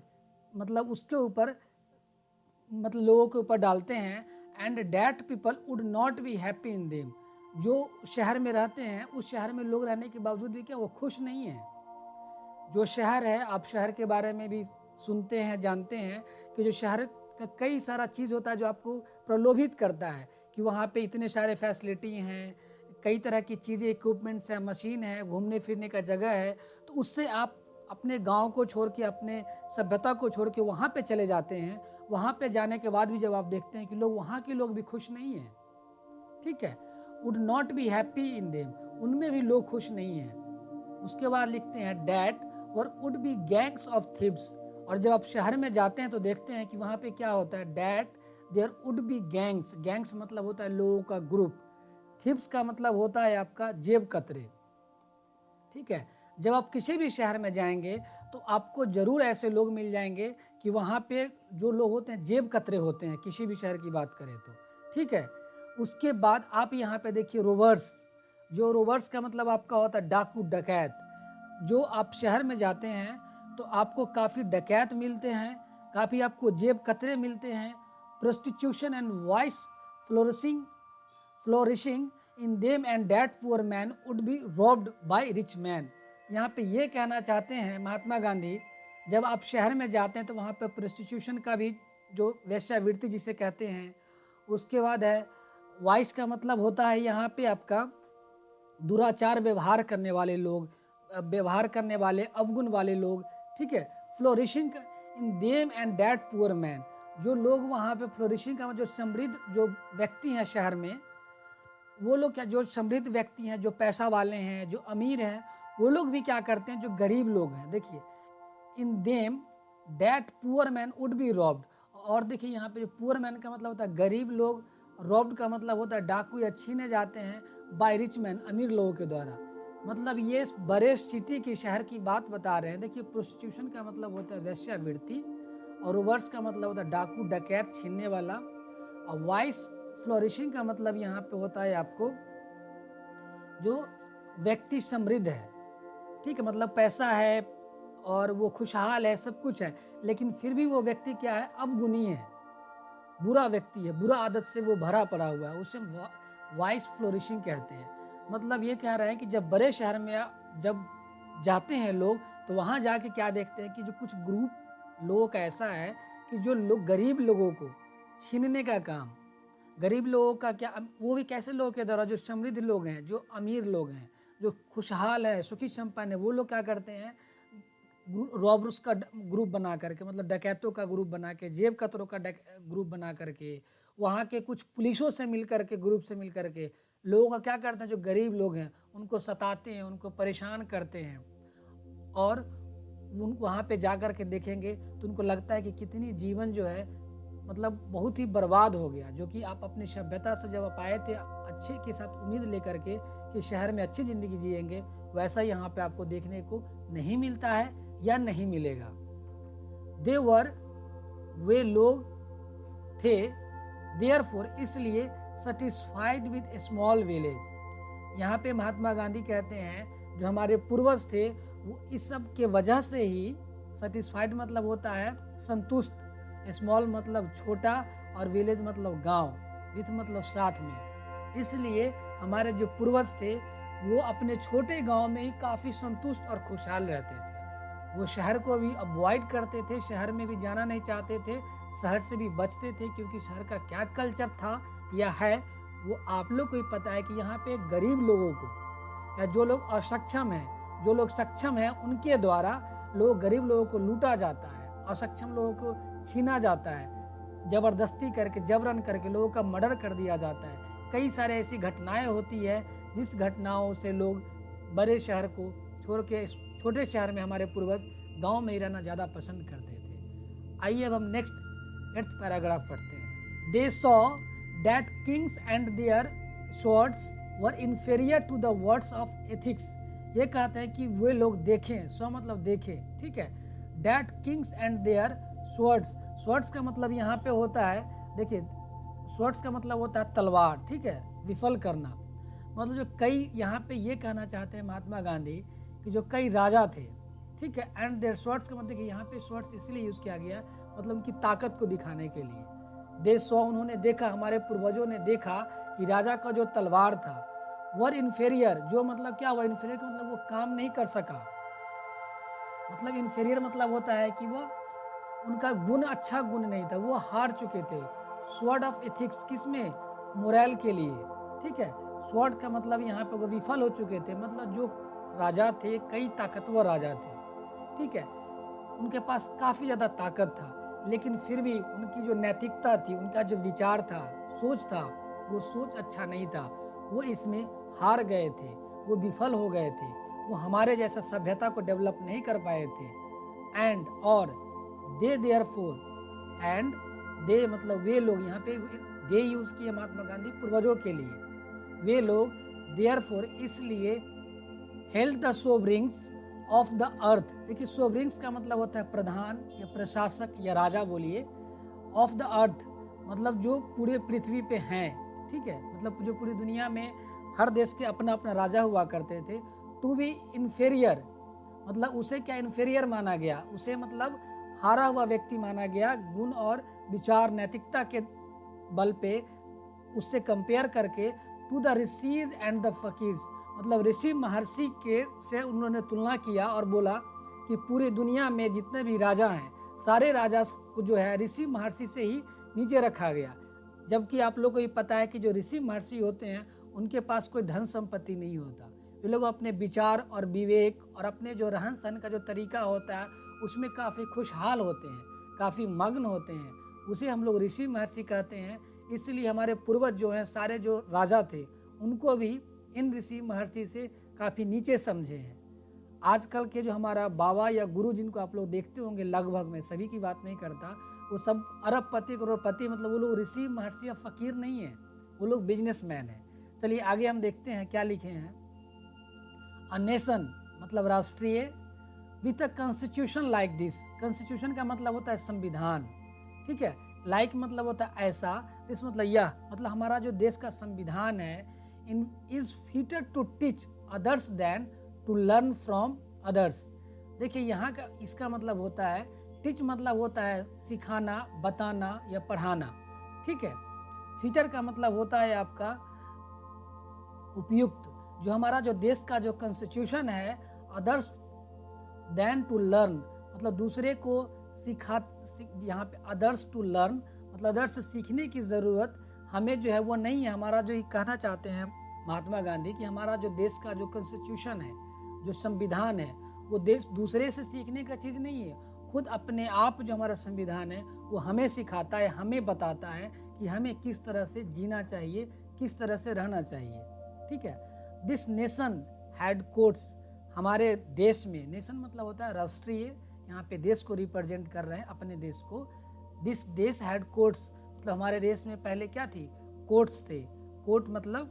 मतलब उसके ऊपर मतलब लोगों के ऊपर डालते हैं, and that people would not be happy in them, जो शहर में रहते हैं उस शहर में लोग रहने के बावजूद भी क्या वो खुश नहीं है। जो शहर है, आप शहर के बारे में भी सुनते हैं, जानते हैं कि जो शहर का कई सारा चीज़ होता है जो आपको प्रलोभित करता है कि वहाँ पे इतने सारे फैसिलिटी हैं, कई तरह की चीज़ें, इक्विपमेंट्स हैं, मशीन है, घूमने फिरने का जगह है, तो उससे आप अपने गांव को छोड़ के, अपने सभ्यता को छोड़ के वहाँ पे चले जाते हैं, वहाँ पे जाने के बाद भी जब आप देखते हैं कि लोग, वहाँ के लोग भी खुश नहीं हैं, ठीक है, would not be happy in them, उनमें भी लोग खुश नहीं हैं। उसके बाद लिखते हैं डैट और would be gangs of thief's, और जब आप शहर में जाते हैं तो देखते हैं कि वहाँ पे क्या होता है, that there would be gangs, gangs मतलब होता है लोगों का ग्रुप, थिप्स का मतलब होता है आपका जेब कतरे, ठीक है। जब आप किसी भी शहर में जाएंगे तो आपको जरूर ऐसे लोग मिल जाएंगे कि वहाँ पे जो लोग होते हैं जेब कतरे होते हैं, किसी भी शहर की बात करें तो, ठीक है। उसके बाद आप यहाँ पे देखिए रोवर्स, जो रोवर्स का मतलब आपका होता है डाकू डकैत। जो आप शहर में जाते हैं तो आपको काफ़ी डकैत मिलते हैं, काफ़ी आपको जेब कतरे मिलते हैं। Prostitution and vice flourishing in them and that poor man would be robbed by rich man. यहाँ पे ये कहना चाहते हैं महात्मा गांधी, जब आप शहर में जाते हैं तो वहाँ पे प्रोस्टिट्यूशन का भी, जो वेश्यावृत्ति जिसे कहते हैं, उसके बाद है वाइस का मतलब होता है यहाँ पे आपका दुराचार व्यवहार करने वाले लोग, व्यवहार करने वाले अवगुण वाले लोग, ठीक है। Flourishing in them and that poor man, जो लोग वहाँ पे फ्लोरिशिंग का जो समृद्ध जो व्यक्ति हैं शहर में, वो लोग क्या, जो समृद्ध व्यक्ति हैं, जो पैसा वाले हैं, जो अमीर हैं, वो लोग भी क्या करते हैं, जो गरीब लोग हैं, देखिए in them that poor man would be robbed, और देखिए यहाँ पे जो पुअर मैन का मतलब होता है गरीब लोग, रॉब्ड का मतलब होता है डाकू या छीने जाते हैं, बाय रिच मैन अमीर लोगों के द्वारा। मतलब ये बड़े सिटी की, शहर की बात बता रहे हैं। देखिए प्रोस्टिट्यूशन का मतलब होता है वेश्यावृत्ति, और रोवर्स का मतलब होता है डाकू डकैत छीनने वाला, और वाइस फ्लोरिशिंग का मतलब यहाँ पे होता है आपको जो व्यक्ति समृद्ध है, ठीक है, मतलब पैसा है और वो खुशहाल है, सब कुछ है, लेकिन फिर भी वो व्यक्ति क्या है, अवगुणी है, बुरा व्यक्ति है, बुरा आदत से वो भरा पड़ा हुआ है, उसे वाइस फ्लोरिशिंग कहते हैं। मतलब ये कह रहे हैं कि जब बड़े शहर में जब जाते हैं लोग तो वहाँ जाके क्या देखते हैं कि जो कुछ ग्रुप लोगों का ऐसा है कि जो लोग गरीब लोगों को छीनने का काम, गरीब लोगों का क्या, वो भी कैसे लोगों के द्वारा, जो समृद्ध लोग हैं, जो अमीर लोग हैं, जो खुशहाल है, सुखी संपन्न है, वो लोग क्या करते हैं, रॉबर्स का ग्रुप बना करके, मतलब डकैतों का ग्रुप बना के, जेब कतरों का ग्रुप बना करके, वहाँ के कुछ पुलिसों से मिल करके, ग्रुप से मिल करके लोगों का क्या करते हैं, जो गरीब लोग हैं उनको सताते हैं, उनको परेशान करते हैं, और वहाँ पे जा कर के देखेंगे तो उनको लगता है कि कितनी जीवन जो है मतलब बहुत ही बर्बाद हो गया। जो कि आप अपनी सभ्यता से जब आप आए थे अच्छे के साथ उम्मीद लेकर के कि शहर में अच्छी ज़िंदगी जिएंगे, वैसा यहाँ पे आपको देखने को नहीं मिलता है या नहीं मिलेगा। दे वर, वे लोग थे, देयरफॉर, इसलिए satisfied with A small village. यहाँ पे महात्मा गांधी कहते हैं जो हमारे पूर्वज थे वो इस सब के वजह से ही, सेटिस्फाइड मतलब होता है संतुष्ट, स्मॉल मतलब छोटा, और विलेज मतलब गांव, विथ मतलब साथ में, इसलिए हमारे जो पूर्वज थे वो अपने छोटे गांव में ही काफ़ी संतुष्ट और खुशहाल रहते थे। वो शहर को भी अवॉइड करते थे, शहर में भी जाना नहीं चाहते थे, शहर से भी बचते थे, क्योंकि शहर का क्या कल्चर था या है वो आप लोग को ही पता है कि यहाँ पे गरीब लोगों को, या जो लोग असक्षम हैं, जो लोग सक्षम हैं उनके द्वारा लोग, गरीब लोगों को लूटा जाता है, असक्षम लोगों को छीना जाता है, जबरदस्ती करके, जबरन करके लोगों का मर्डर कर दिया जाता है। कई सारे ऐसी घटनाएं होती है जिस घटनाओं से लोग बड़े शहर को छोड़ के छोटे शहर में, हमारे पूर्वज गांव में ही रहना ज़्यादा पसंद करते थे। आइए अब हम नेक्स्ट 8th पैराग्राफ पढ़ते हैं। They saw that kings and their swords were inferior to the words of ethics. ये कहते हैं कि वे लोग देखें, सो मतलब देखें, ठीक है, that kings and their swords, swords का मतलब यहाँ पे होता है, देखिए स्वॉर्ड्स का मतलब होता है तलवार, ठीक है, विफल करना, मतलब जो कई, यहाँ पे ये कहना चाहते हैं महात्मा गांधी कि जो कई राजा थे, ठीक है, एंड देयर स्वॉर्ड्स का मतलब कि यहाँ पे स्वॉर्ड्स इसलिए यूज़ किया गया मतलब उनकी ताकत को दिखाने के लिए। दे सॉ, उन्होंने देखा, हमारे पूर्वजों ने देखा कि राजा का जो तलवार था, वर इन्फीरियर, जो मतलब क्या हुआ, इन्फीरियर का मतलब वो काम नहीं कर सका, मतलब इन्फीरियर मतलब होता है कि वो, उनका गुण अच्छा गुण नहीं था, वो हार चुके थे। स्वॉर्ड ऑफ एथिक्स, किसमें, मोरल के लिए, ठीक है, स्वॉर्ड का मतलब यहाँ पे वो विफल हो चुके थे, मतलब जो राजा थे कई ताकतवर राजा थे, ठीक है, उनके पास काफ़ी ज़्यादा ताकत था, लेकिन फिर भी उनकी जो नैतिकता थी, उनका जो विचार था, सोच था, वो सोच अच्छा नहीं था। वो इसमें हार गए थे, वो विफल हो गए थे, वो हमारे जैसा सभ्यता को डेवलप नहीं कर पाए थे। एंड और दे देयरफॉर, एंड दे मतलब वे लोग, यहाँ पे दे यूज़ किए महात्मा गांधी पूर्वजों के लिए। वे लोग देयरफॉर इसलिए held the sovereigns of the earth. देखिए सोवरिंग्स का मतलब होता है प्रधान या प्रशासक या राजा बोलिए, ऑफ द अर्थ मतलब जो पूरे पृथ्वी पे हैं, ठीक है, मतलब जो पूरी दुनिया में हर देश के अपना अपना राजा हुआ करते थे। टू बी इन्फेरियर मतलब उसे क्या इन्फेरियर माना गया, उसे मतलब हारा हुआ व्यक्ति माना गया, गुण और विचार नैतिकता के बल पे उससे कंपेयर करके। To the rishis and the fakirs मतलब ऋषि महर्षि के से उन्होंने तुलना किया और बोला कि पूरी दुनिया में जितने भी राजा हैं, सारे राजा को जो है ऋषि महर्षि से ही नीचे रखा गया। जबकि आप लोग को ये पता है कि जो ऋषि महर्षि होते हैं उनके पास कोई धन संपत्ति नहीं होता। वे लोग अपने विचार और विवेक और अपने जो रहन सहन का जो तरीका होता है उसमें काफ़ी खुशहाल होते हैं, काफ़ी मग्न होते हैं, उसे हम लोग ऋषि महर्षि कहते हैं। इसलिए हमारे पूर्वज जो हैं, सारे जो राजा थे, उनको भी इन ऋषि महर्षि से काफ़ी नीचे समझे हैं। आजकल के जो हमारा बाबा या गुरु जिनको आप लोग देखते होंगे, लगभग मैं सभी की बात नहीं करता, वो सब अरबपति करोड़पति, मतलब वो लोग ऋषि महर्षि या फकीर नहीं है, वो लोग बिजनेसमैन हैं। चलिए आगे हम देखते हैं क्या लिखे हैं। अ नेशन मतलब राष्ट्रीय, with a constitution like this. Constitution का मतलब होता है संविधान, ठीक है। लाइक मतलब होता है ऐसा, दिस मतलब यह, मतलब हमारा जो देश का संविधान है, in is fitted to teach others than to learn from others. देखिए यहाँ का इसका मतलब होता है, टीच मतलब होता है सिखाना, बताना या पढ़ाना, ठीक है। फीचर का मतलब होता है आपका उपयुक्त। जो हमारा जो देश का जो कॉन्स्टिट्यूशन है, अदर्स देन टू लर्न मतलब दूसरे को यहाँ पे अदर्स टू लर्न मतलब अदर्स से सीखने की ज़रूरत हमें जो है वो नहीं है। हमारा जो ये कहना चाहते हैं महात्मा गांधी कि हमारा जो देश का जो कॉन्स्टिट्यूशन है, जो संविधान है, वो देश दूसरे से सीखने का चीज़ नहीं है। खुद अपने आप जो हमारा संविधान है वो हमें सिखाता है, हमें बताता है कि हमें किस तरह से जीना चाहिए, किस तरह से रहना चाहिए, ठीक है। दिस नेशन हैड कोर्ट्स, हमारे देश में, नेशन मतलब होता है राष्ट्रीय, यहाँ पे देश को रिप्रेजेंट कर रहे हैं, अपने देश को। दिस देश हैड कोर्ट्स मतलब हमारे देश में पहले क्या थी, कोर्ट्स थे। कोर्ट मतलब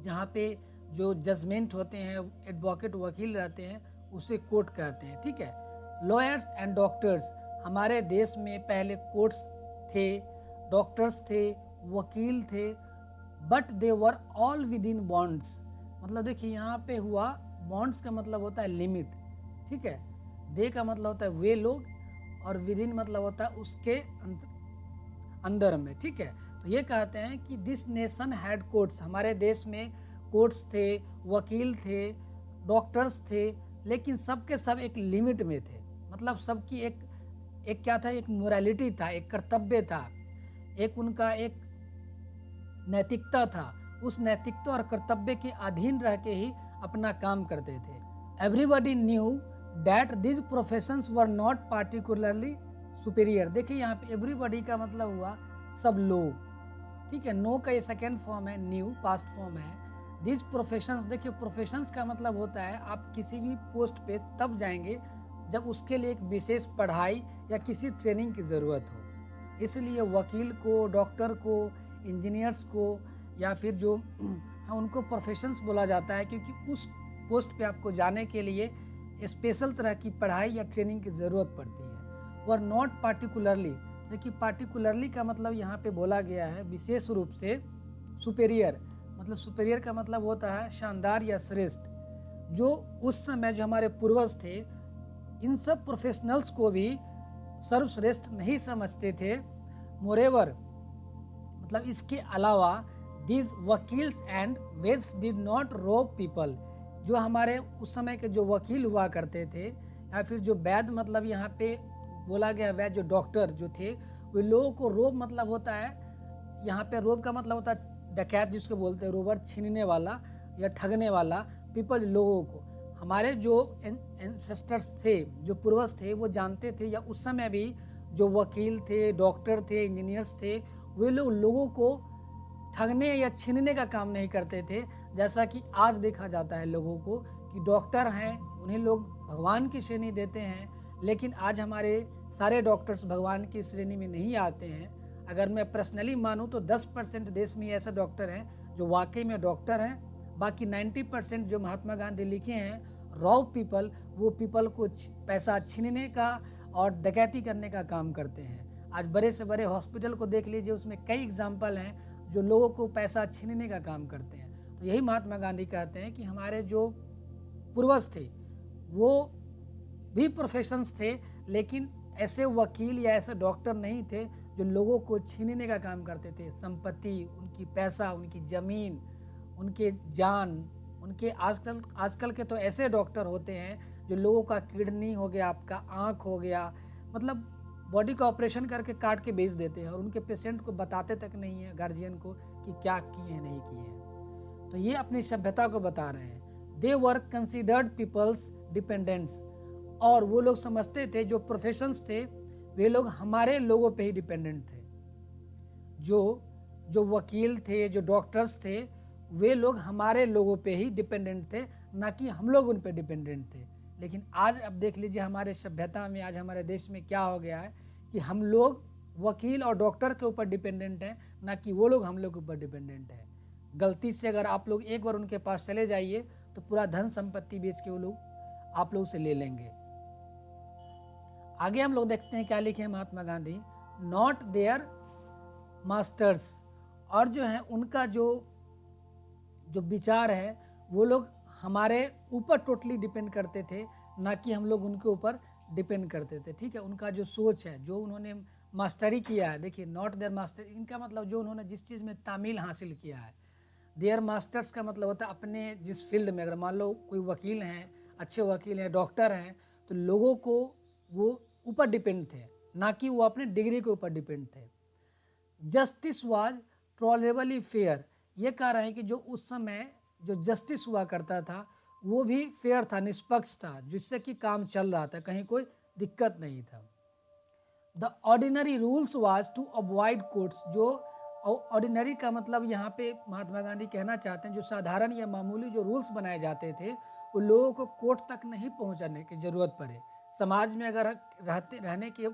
जहाँ पे जो जजमेंट होते हैं, एडवोकेट वकील रहते हैं, उसे कोर्ट कहते हैं, ठीक है। लॉयर्स एंड डॉक्टर्स, हमारे देश में पहले कोर्ट्स थे, डॉक्टर्स थे, वकील थे, but they were all with in bonds. मतलब देखिए यहाँ पे हुआ, बॉन्ड्स का मतलब होता है लिमिट, ठीक है। दे का मतलब होता है वे लोग, और विद इन मतलब होता है उसके अंदर में, ठीक है। तो ये कहते हैं कि दिस नेशन हैड कोर्ट्स, हमारे देश में कोर्ट्स थे, वकील थे, डॉक्टर्स थे, लेकिन सबके सब एक लिमिट में थे। मतलब सबकी एक क्या था, एक मोरालिटी था, एक कर्तव्य था, एक उनका एक नैतिकता था। उस नैतिकता और कर्तव्य के अधीन रह के ही अपना काम करते थे। Everybody knew that this professions were not particularly superior. देखिए यहाँ पे एवरीबडी का मतलब हुआ सब लोग, ठीक है। नो का ये सेकेंड फॉर्म है, न्यू पास्ट फॉर्म है। दिस प्रोफेशंस, देखिए प्रोफेशंस का मतलब होता है आप किसी भी पोस्ट पे तब जाएंगे जब उसके लिए एक विशेष पढ़ाई या किसी ट्रेनिंग की ज़रूरत हो। इसलिए वकील को, डॉक्टर को, इंजीनियर्स को या फिर जो हाँ उनको प्रोफेशंस बोला जाता है, क्योंकि उस पोस्ट पे आपको जाने के लिए स्पेशल तरह की पढ़ाई या ट्रेनिंग की ज़रूरत पड़ती है। और नॉट पार्टिकुलरली, देखिए पार्टिकुलरली का मतलब यहाँ पे बोला गया है विशेष रूप से। सुपेरियर मतलब सुपेरियर का मतलब होता है शानदार या श्रेष्ठ। जो उस समय जो हमारे पूर्वज थे, इन सब प्रोफेशनल्स को भी सर्वश्रेष्ठ नहीं समझते थे। मोरेवर मतलब इसके अलावा this vakils and vaids did not rob people. जो हमारे उस समय के जो वकील हुआ करते थे, या फिर जो वैद्य मतलब यहाँ पे बोला गया वैद्य, जो डॉक्टर जो थे, वे लोगों को रोब मतलब होता है, यहाँ पे रोब का मतलब होता है डकैत जिसको बोलते हैं, रोबर, छीनने वाला या ठगने वाला, पीपल लोगों को। हमारे जो एंसेस्टर्स थे, जो पूर्वज थे, वो जानते थे, या उस समय भी जो वकील थे, डॉक्टर थे, इंजीनियर्स थे, वे लोग लोगों को ठगने या छीनने का काम नहीं करते थे। जैसा कि आज देखा जाता है लोगों को कि डॉक्टर हैं, उन्हें लोग भगवान की श्रेणी देते हैं, लेकिन आज हमारे सारे डॉक्टर्स भगवान की श्रेणी में नहीं आते हैं। अगर मैं पर्सनली मानूं तो 10% देश में ऐसे डॉक्टर हैं जो वाकई में डॉक्टर हैं। बाकी 90% जो महात्मा गांधी लिखे हैं रॉ पीपल, वो पीपल को पैसा छीनने का और डकैती करने का काम करते हैं। आज बड़े से बड़े हॉस्पिटल को देख लीजिए, उसमें कई एग्जाम्पल हैं जो लोगों को पैसा छीनने का काम करते हैं। तो यही महात्मा गांधी कहते हैं कि हमारे जो पूर्वज थे वो भी प्रोफेशंस थे, लेकिन ऐसे वकील या ऐसे डॉक्टर नहीं थे जो लोगों को छीनने का काम करते थे। संपत्ति, उनकी पैसा, उनकी ज़मीन, उनके जान, उनके आजकल के तो ऐसे डॉक्टर होते हैं जो लोगों का किडनी हो गया, आपका आँख हो गया, मतलब बॉडी का ऑपरेशन करके काट के बेच देते हैं और उनके पेशेंट को बताते तक नहीं है, गार्जियन को, कि क्या किए हैं नहीं किए हैं। तो ये अपनी सभ्यता को बता रहे हैं। दे वर कंसिडर्ड पीपल्स डिपेंडेंट्स, और वो लोग समझते थे, जो प्रोफेशंस थे वे लोग हमारे लोगों पे ही डिपेंडेंट थे। जो वकील थे, जो डॉक्टर्स थे, वे लोग हमारे लोगों पे ही डिपेंडेंट थे, ना कि हम लोग उन पे डिपेंडेंट थे। लेकिन आज अब देख लीजिए हमारे सभ्यता में, आज हमारे देश में क्या हो गया है कि हम लोग वकील और डॉक्टर के ऊपर डिपेंडेंट हैं, ना कि वो लोग हम लोग के ऊपर डिपेंडेंट हैं। गलती से अगर आप लोग एक बार उनके पास चले जाइए तो पूरा धन संपत्ति बेच के वो लोग आप लोग से ले लेंगे। आगे हम लोग देखते हैं क्या लिखे हैं Mahatma Gandhi. Not there masters, और जो है उनका जो विचार है वो लोग हमारे ऊपर टोटली डिपेंड करते थे, ना कि हम लोग उनके ऊपर डिपेंड करते थे। ठीक है, उनका जो सोच है, जो उन्होंने मास्टरी किया है, देखिए नॉट देयर मास्टर, इनका मतलब जो उन्होंने जिस चीज़ में तामील हासिल किया है। देयर मास्टर्स का मतलब होता है अपने जिस फील्ड में, अगर मान लो कोई वकील हैं, अच्छे वकील हैं, डॉक्टर हैं, तो लोगों को वो ऊपर डिपेंड थे, ना कि वो अपने डिग्री के ऊपर डिपेंड थे। जस्टिस वाज टॉलरेबली फेयर, ये कह रहे हैं कि जो उस समय जो जस्टिस हुआ करता था वो भी फेयर था, निष्पक्ष था, जिससे कि काम चल रहा था, कहीं कोई दिक्कत नहीं था। The ordinary rules was to avoid courts, जो ऑर्डिनरी का मतलब यहाँ पे महात्मा गांधी कहना चाहते हैं जो साधारण या मामूली जो रूल्स बनाए जाते थे वो लोगों को कोर्ट तक नहीं पहुँचाने की जरूरत पड़े। समाज में अगर रहने की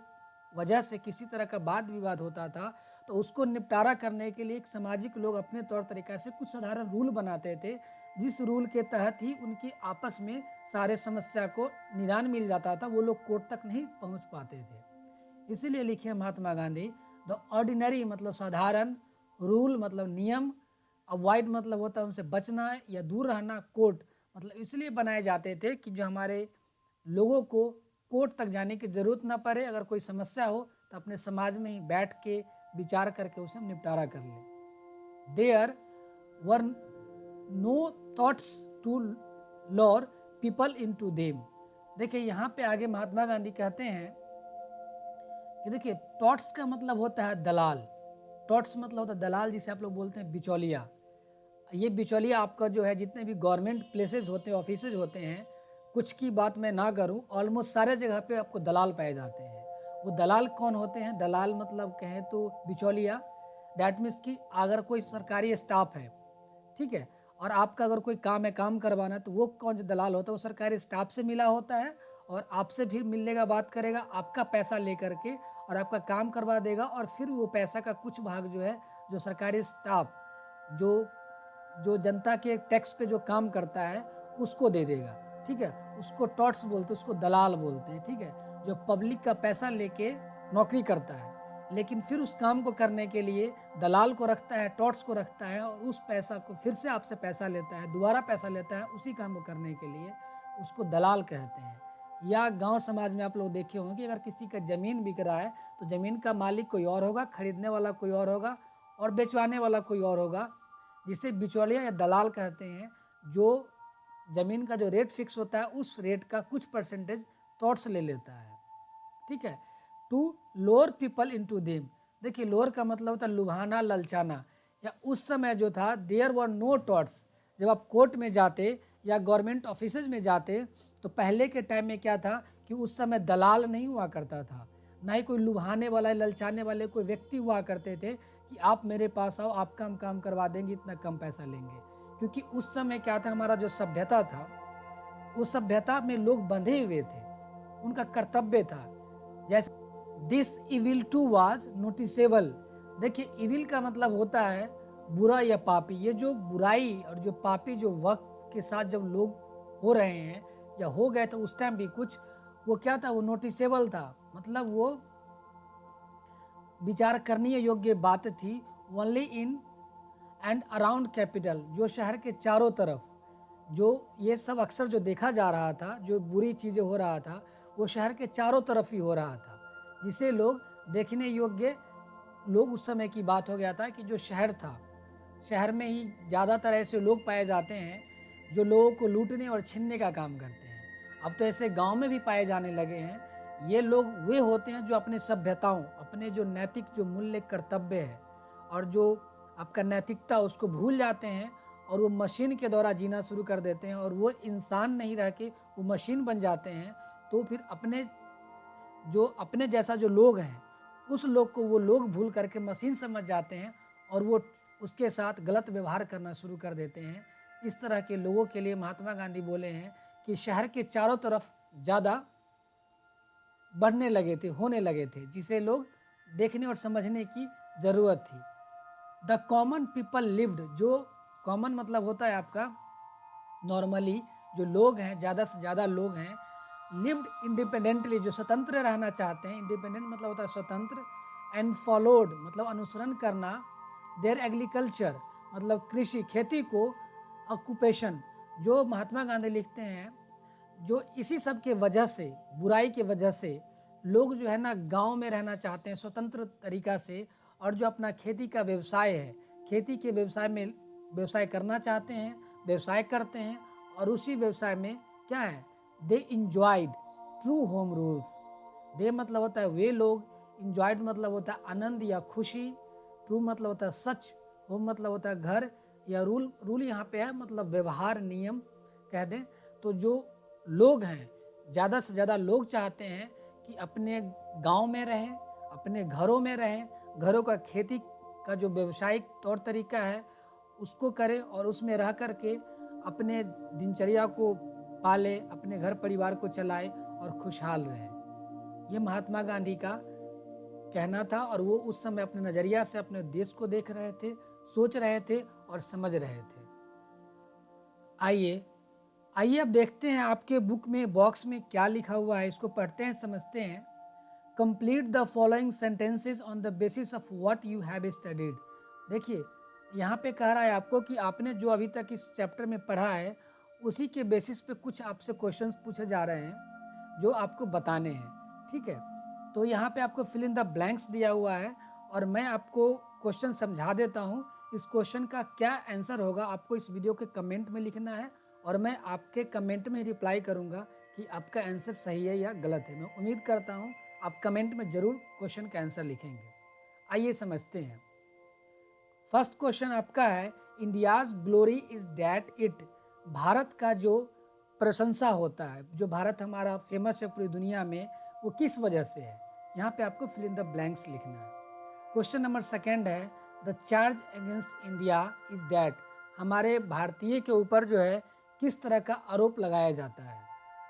वजह से किसी तरह का वाद विवाद होता था तो उसको निपटारा करने के लिए एक सामाजिक लोग अपने तौर तरीका से कुछ साधारण रूल बनाते थे, जिस रूल के तहत ही उनकी आपस में सारे समस्या को निदान मिल जाता था, वो लोग कोर्ट तक नहीं पहुंच पाते थे। इसीलिए लिखे महात्मा गांधी, द ऑर्डिनरी मतलब साधारण, रूल मतलब नियम, अवॉइड मतलब होता है उनसे बचना या दूर रहना, कोर्ट मतलब इसलिए बनाए जाते थे कि जो हमारे लोगों को कोर्ट तक जाने की जरूरत ना पड़े। अगर कोई समस्या हो तो अपने समाज में ही बैठ के विचार करके उसे हम निपटारा कर लें। There were no thoughts to lure people into them. देखिए यहाँ पे आगे महात्मा गांधी कहते हैं कि देखिए थॉट्स का मतलब होता है दलाल। थॉट्स मतलब होता है दलाल, जिसे आप लोग बोलते हैं बिचौलिया। ये बिचौलिया आपका जो है जितने भी गवर्नमेंट प्लेसेस होते हैं, ऑफिसेज होते हैं, कुछ की बात मैं ना करूं, ऑलमोस्ट सारे जगह पे आपको दलाल पाए जाते हैं। वो दलाल कौन होते हैं? दलाल मतलब कहें तो बिचौलिया। डैट मीन्स कि अगर कोई सरकारी स्टाफ है, ठीक है, और आपका अगर कोई काम है, काम करवाना है, तो वो कौन जो दलाल होता है वो सरकारी स्टाफ से मिला होता है और आपसे फिर मिलने का बात करेगा, आपका पैसा लेकर के और आपका काम करवा देगा, और फिर वो पैसा का कुछ भाग जो है जो सरकारी स्टाफ जो जनता के टैक्स पे जो काम करता है उसको दे देगा। ठीक है, उसको टॉट्स बोलते हैं, उसको दलाल बोलते हैं। ठीक है, जो पब्लिक का पैसा लेके नौकरी करता है, लेकिन फिर उस काम को करने के लिए दलाल को रखता है, टॉट्स को रखता है, और उस पैसा को फिर से आपसे पैसा लेता है, दोबारा पैसा लेता है उसी काम को करने के लिए, उसको दलाल कहते हैं। या गांव समाज में आप लोग देखे होंगे कि अगर किसी का ज़मीन बिक रहा है तो ज़मीन का मालिक कोई और होगा, खरीदने वाला कोई और होगा और बेचवाने वाला कोई और होगा, जिसे बिचौलिया या दलाल कहते हैं। जो ज़मीन का जो रेट फिक्स होता है उस रेट का कुछ परसेंटेज टॉट्स ले लेता है। ठीक है, to lower people into them. देखिए लोअर का मतलब होता है लुभाना, ललचाना। या उस समय जो था देयर वर नो टॉट्स, जब आप कोर्ट में जाते या गवर्नमेंट ऑफिसेज में जाते तो पहले के टाइम में क्या था कि उस समय दलाल नहीं हुआ करता था, ना ही कोई लुभाने वाला ललचाने वाले कोई व्यक्ति हुआ करते थे कि आप मेरे पास आओ, आपका हम काम करवा देंगे, इतना कम पैसा लेंगे। क्योंकि उस समय क्या था, हमारा जो सभ्यता था, उस सभ्यता में लोग बंधे हुए थे, उनका कर्तव्य था। जैसे this evil too was noticeable. देखिए, इविल का मतलब होता है बुरा या पापी। ये जो बुराई और जो पापी जो वक्त के साथ जब लोग हो रहे हैं या हो गए तो उस टाइम भी कुछ वो क्या था, वो नोटिसेबल था, मतलब वो विचार करने योग्य बात थी। Only in and around capital, जो शहर के चारों तरफ जो ये सब अक्सर जो देखा जा रहा था, जो बुरी चीज़ें हो रहा था, वो शहर के चारों तरफ ही हो रहा था, जिसे लोग देखने योग्य, लोग उस समय की बात हो गया था कि जो शहर था, शहर में ही ज़्यादातर ऐसे लोग पाए जाते हैं जो लोगों को लूटने और छीनने का काम करते हैं। अब तो ऐसे गांव में भी पाए जाने लगे हैं। ये लोग वे होते हैं जो अपने सभ्यताओं, अपने जो नैतिक जो मूल्य कर्तव्य है और जो आपका नैतिकता, उसको भूल जाते हैं और वो मशीन के द्वारा जीना शुरू कर देते हैं और वो इंसान नहीं रह के वो मशीन बन जाते हैं। तो फिर अपने जैसा जो लोग हैं, उस लोग को वो लोग भूल करके मशीन समझ जाते हैं और वो उसके साथ गलत व्यवहार करना शुरू कर देते हैं। इस तरह के लोगों के लिए महात्मा गांधी बोले हैं कि शहर के चारों तरफ ज़्यादा बढ़ने लगे थे, होने लगे थे, जिसे लोग देखने और समझने की ज़रूरत थी। द कॉमन पीपल लिव्ड, जो कॉमन मतलब होता है आपका नॉर्मली जो लोग हैं, ज़्यादा से ज़्यादा लोग हैं, लिव्ड इंडिपेंडेंटली, जो स्वतंत्र रहना चाहते हैं, इंडिपेंडेंट मतलब होता है स्वतंत्र, एंड फॉलोड मतलब अनुसरण करना, देयर एग्रीकल्चर मतलब कृषि, खेती को, ऑक्यूपेशन, जो महात्मा गांधी लिखते हैं, जो इसी सब के वजह से, बुराई के वजह से लोग जो है ना गांव में रहना चाहते हैं स्वतंत्र तरीका से, और जो अपना खेती का व्यवसाय है, खेती के व्यवसाय में व्यवसाय करना चाहते हैं, व्यवसाय करते हैं, और उसी व्यवसाय में क्या है, दे इंजॉयड ट्रू होम रूल्स। दे मतलब होता है वे लोग, इंजॉयड मतलब होता है आनंद या खुशी, ट्रू मतलब होता है सच, होम मतलब होता है घर, या रूल यहाँ पे है मतलब व्यवहार, नियम कह दें। तो जो लोग हैं, ज़्यादा से ज़्यादा लोग चाहते हैं कि अपने गांव में रहें, अपने घरों में रहें, घरों का खेती का जो व्यवसायिक तौर तरीका है उसको करें और उसमें रह कर के अपने दिनचर्या को पाले, अपने घर परिवार को चलाए और खुशहाल रहे। ये महात्मा गांधी का कहना था और वो उस समय अपने नज़रिया से अपने देश को देख रहे थे, सोच रहे थे और समझ रहे थे। आइए अब देखते हैं आपके बुक में, बॉक्स में क्या लिखा हुआ है, इसको पढ़ते हैं, समझते हैं। Complete the following sentences on the basis of what you have studied. देखिए, यहाँ पे कह रहा है आपको कि आपने जो अभी तक इस चैप्टर में पढ़ा है उसी के बेसिस पे कुछ आपसे क्वेश्चंस पूछे जा रहे हैं जो आपको बताने हैं। ठीक है, तो यहाँ पे आपको फिल इन द ब्लैंक्स दिया हुआ है और मैं आपको क्वेश्चन समझा देता हूँ। इस क्वेश्चन का क्या आंसर होगा आपको इस वीडियो के कमेंट में लिखना है और मैं आपके कमेंट में रिप्लाई करूँगा कि आपका आंसर सही है या गलत है। मैं उम्मीद करता हूँ आप कमेंट में ज़रूर क्वेश्चन का आंसर लिखेंगे। आइए समझते हैं। फर्स्ट क्वेश्चन आपका है, India's glory is that it. Bharat का जो प्रशंसा होता है, जो भारत हमारा फेमस है पूरी दुनिया में, वो किस वजह से है। यहाँ पे आपको फिल इन द ब्लैंक्स लिखना है। क्वेश्चन नंबर सेकेंड है, the charge against India is that. हमारे भारतीय के ऊपर जो है किस तरह का आरोप लगाया जाता है।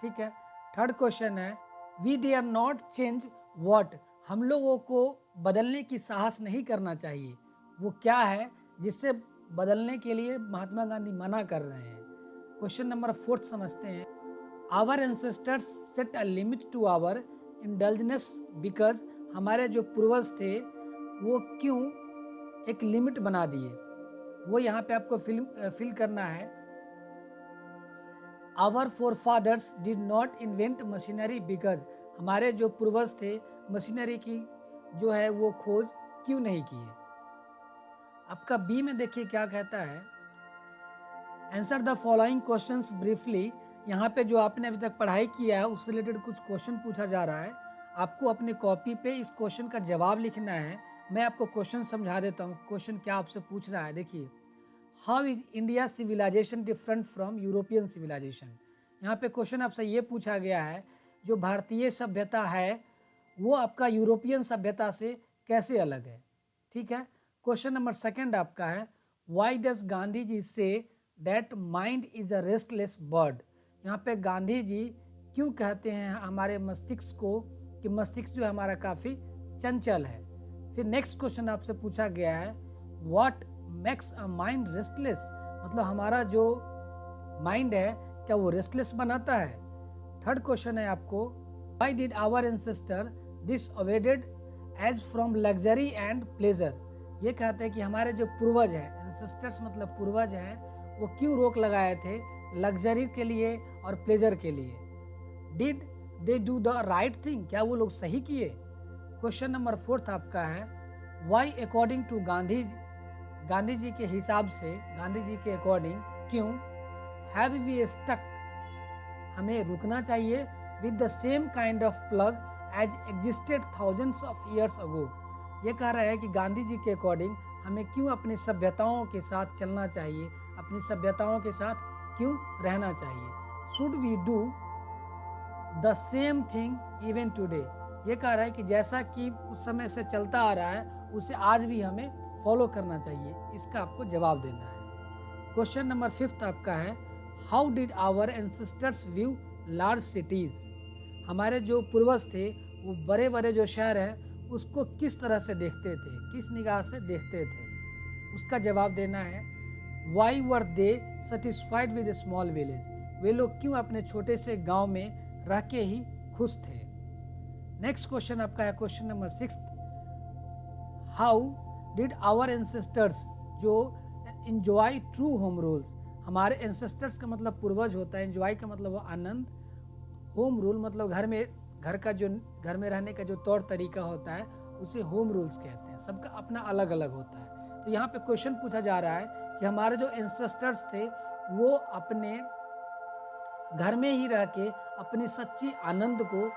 ठीक है। थर्ड क्वेश्चन है, we dare not change what. हम लोगों को बदलने की साहस नहीं करना चाहिए। वो क्या है जिससे बदलने के लिए महात्मा गांधी मना कर रहे हैं। क्वेश्चन नंबर फोर्थ समझते हैं। Our ancestors set a limit to our indulgence because. हमारे जो पूर्वज थे वो क्यों एक लिमिट बना दिए, वो यहाँ पे आपको फिल करना है। Our forefathers did not invent machinery because. हमारे जो पूर्वज थे मशीनरी की जो है वो खोज क्यों नहीं की है। आपका बी में देखिए क्या कहता है, answer the following questions briefly. यहाँ पे जो आपने अभी तक पढ़ाई किया है उससे रिलेटेड कुछ क्वेश्चन पूछा जा रहा है। आपको अपने कॉपी पे इस क्वेश्चन का जवाब लिखना है। मैं आपको क्वेश्चन समझा देता हूँ, क्वेश्चन क्या आपसे पूछ रहा है। देखिए, how is India civilization different from European civilization. यहाँ पे क्वेश्चन आपसे ये पूछा गया है, जो भारतीय सभ्यता है वो आपका यूरोपियन सभ्यता से कैसे अलग है। ठीक है। क्वेश्चन नंबर सेकंड आपका है, why does Gandhi ji say that mind is a restless bird. यहाँ पे गांधी जी क्यों कहते हैं हमारे मस्तिष्क को कि मस्तिष्क जो है हमारा काफ़ी चंचल है। फिर नेक्स्ट क्वेश्चन आपसे पूछा गया है, what makes a mind restless, मतलब हमारा जो माइंड है क्या वो रेस्टलेस बनाता है। थर्ड क्वेश्चन है आपको, why did our ancestor this avoided as from luxury and pleasure. ये कहते हैं कि हमारे जो पूर्वज हैं, एंसेस्टर्स मतलब पूर्वज हैं, वो क्यों रोक लगाए थे लग्जरी के लिए और प्लेजर के लिए। Did they do the right thing, क्या वो लोग सही किए। क्वेश्चन नंबर फोर्थ आपका है, why according to Gandhi ji के हिसाब से, गांधी जी के अकॉर्डिंग क्यों हैव वी स्टक, हमें रुकना चाहिए with the same kind of plough as existed thousands of years ago. ये कह रहा है कि गांधी जी के अकॉर्डिंग हमें क्यों अपनी सभ्यताओं के साथ चलना चाहिए, अपनी सभ्यताओं के साथ क्यों रहना चाहिए। Should we do the same thing even today. ये कह रहा है कि जैसा कि उस समय से चलता आ रहा है उसे आज भी हमें फॉलो करना चाहिए। इसका आपको जवाब देना है। क्वेश्चन नंबर फिफ्थ आपका है, how did our ancestors view large cities. हमारे जो पूर्वज थे वो बड़े बड़े जो शहर हैं उसको किस तरह से देखते थे, किस निगाह से देखते थे, उसका जवाब देना है। Why were they satisfied with small village, वे लोग क्यों अपने छोटे से गांव में रह के ही खुश थे। नेक्स्ट क्वेश्चन आपका है question number six, how did our ancestors जो इंजॉय ट्रू होम रूल्स। हमारे एंसेस्टर्स का मतलब पूर्वज होता है, एंजॉय का मतलब आनंद, होम रूल मतलब घर में रहने का जो तौर तरीका होता है उसे होम रूल्स कहते हैं। सबका अपना अलग अलग होता है। तो यहाँ पे क्वेश्चन पूछा जा रहा है कि हमारे जो एंसेस्टर्स थे वो अपने घर में ही रह के अपनी सच्ची आनंद को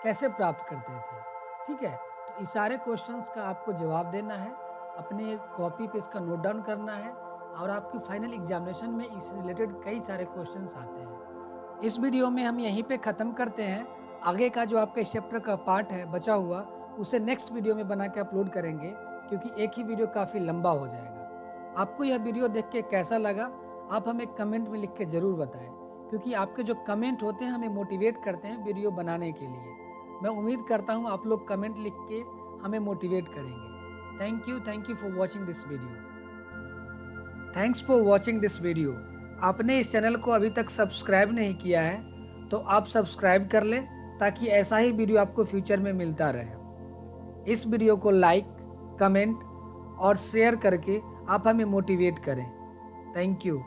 कैसे प्राप्त करते थे। ठीक है, तो इस सारे क्वेश्चंस का आपको जवाब देना है, अपने कॉपी पे इसका नोट डाउन करना है और आपकी फाइनल एग्जामिनेशन में इस रिलेटेड कई सारे क्वेश्चंस आते हैं। इस वीडियो में हम यहीं पे ख़त्म करते हैं। आगे का जो आपका इस चैप्टर का पार्ट है बचा हुआ, उसे नेक्स्ट वीडियो में बना के अपलोड करेंगे, क्योंकि एक ही वीडियो काफ़ी लंबा हो जाएगा। आपको यह वीडियो देख के कैसा लगा आप हमें कमेंट में लिख के ज़रूर बताएं, क्योंकि आपके जो कमेंट होते हैं हमें मोटिवेट करते हैं वीडियो बनाने के लिए। मैं उम्मीद करता हूँ आप लोग कमेंट लिख के हमें मोटिवेट करेंगे। Thank you for watching this video. Thanks for watching this video. आपने इस चैनल को अभी तक सब्सक्राइब नहीं किया है तो आप सब्सक्राइब कर लें, ताकि ऐसा ही वीडियो आपको फ्यूचर में मिलता रहे। इस वीडियो को लाइक, कमेंट और शेयर करके आप हमें मोटिवेट करें। Thank you.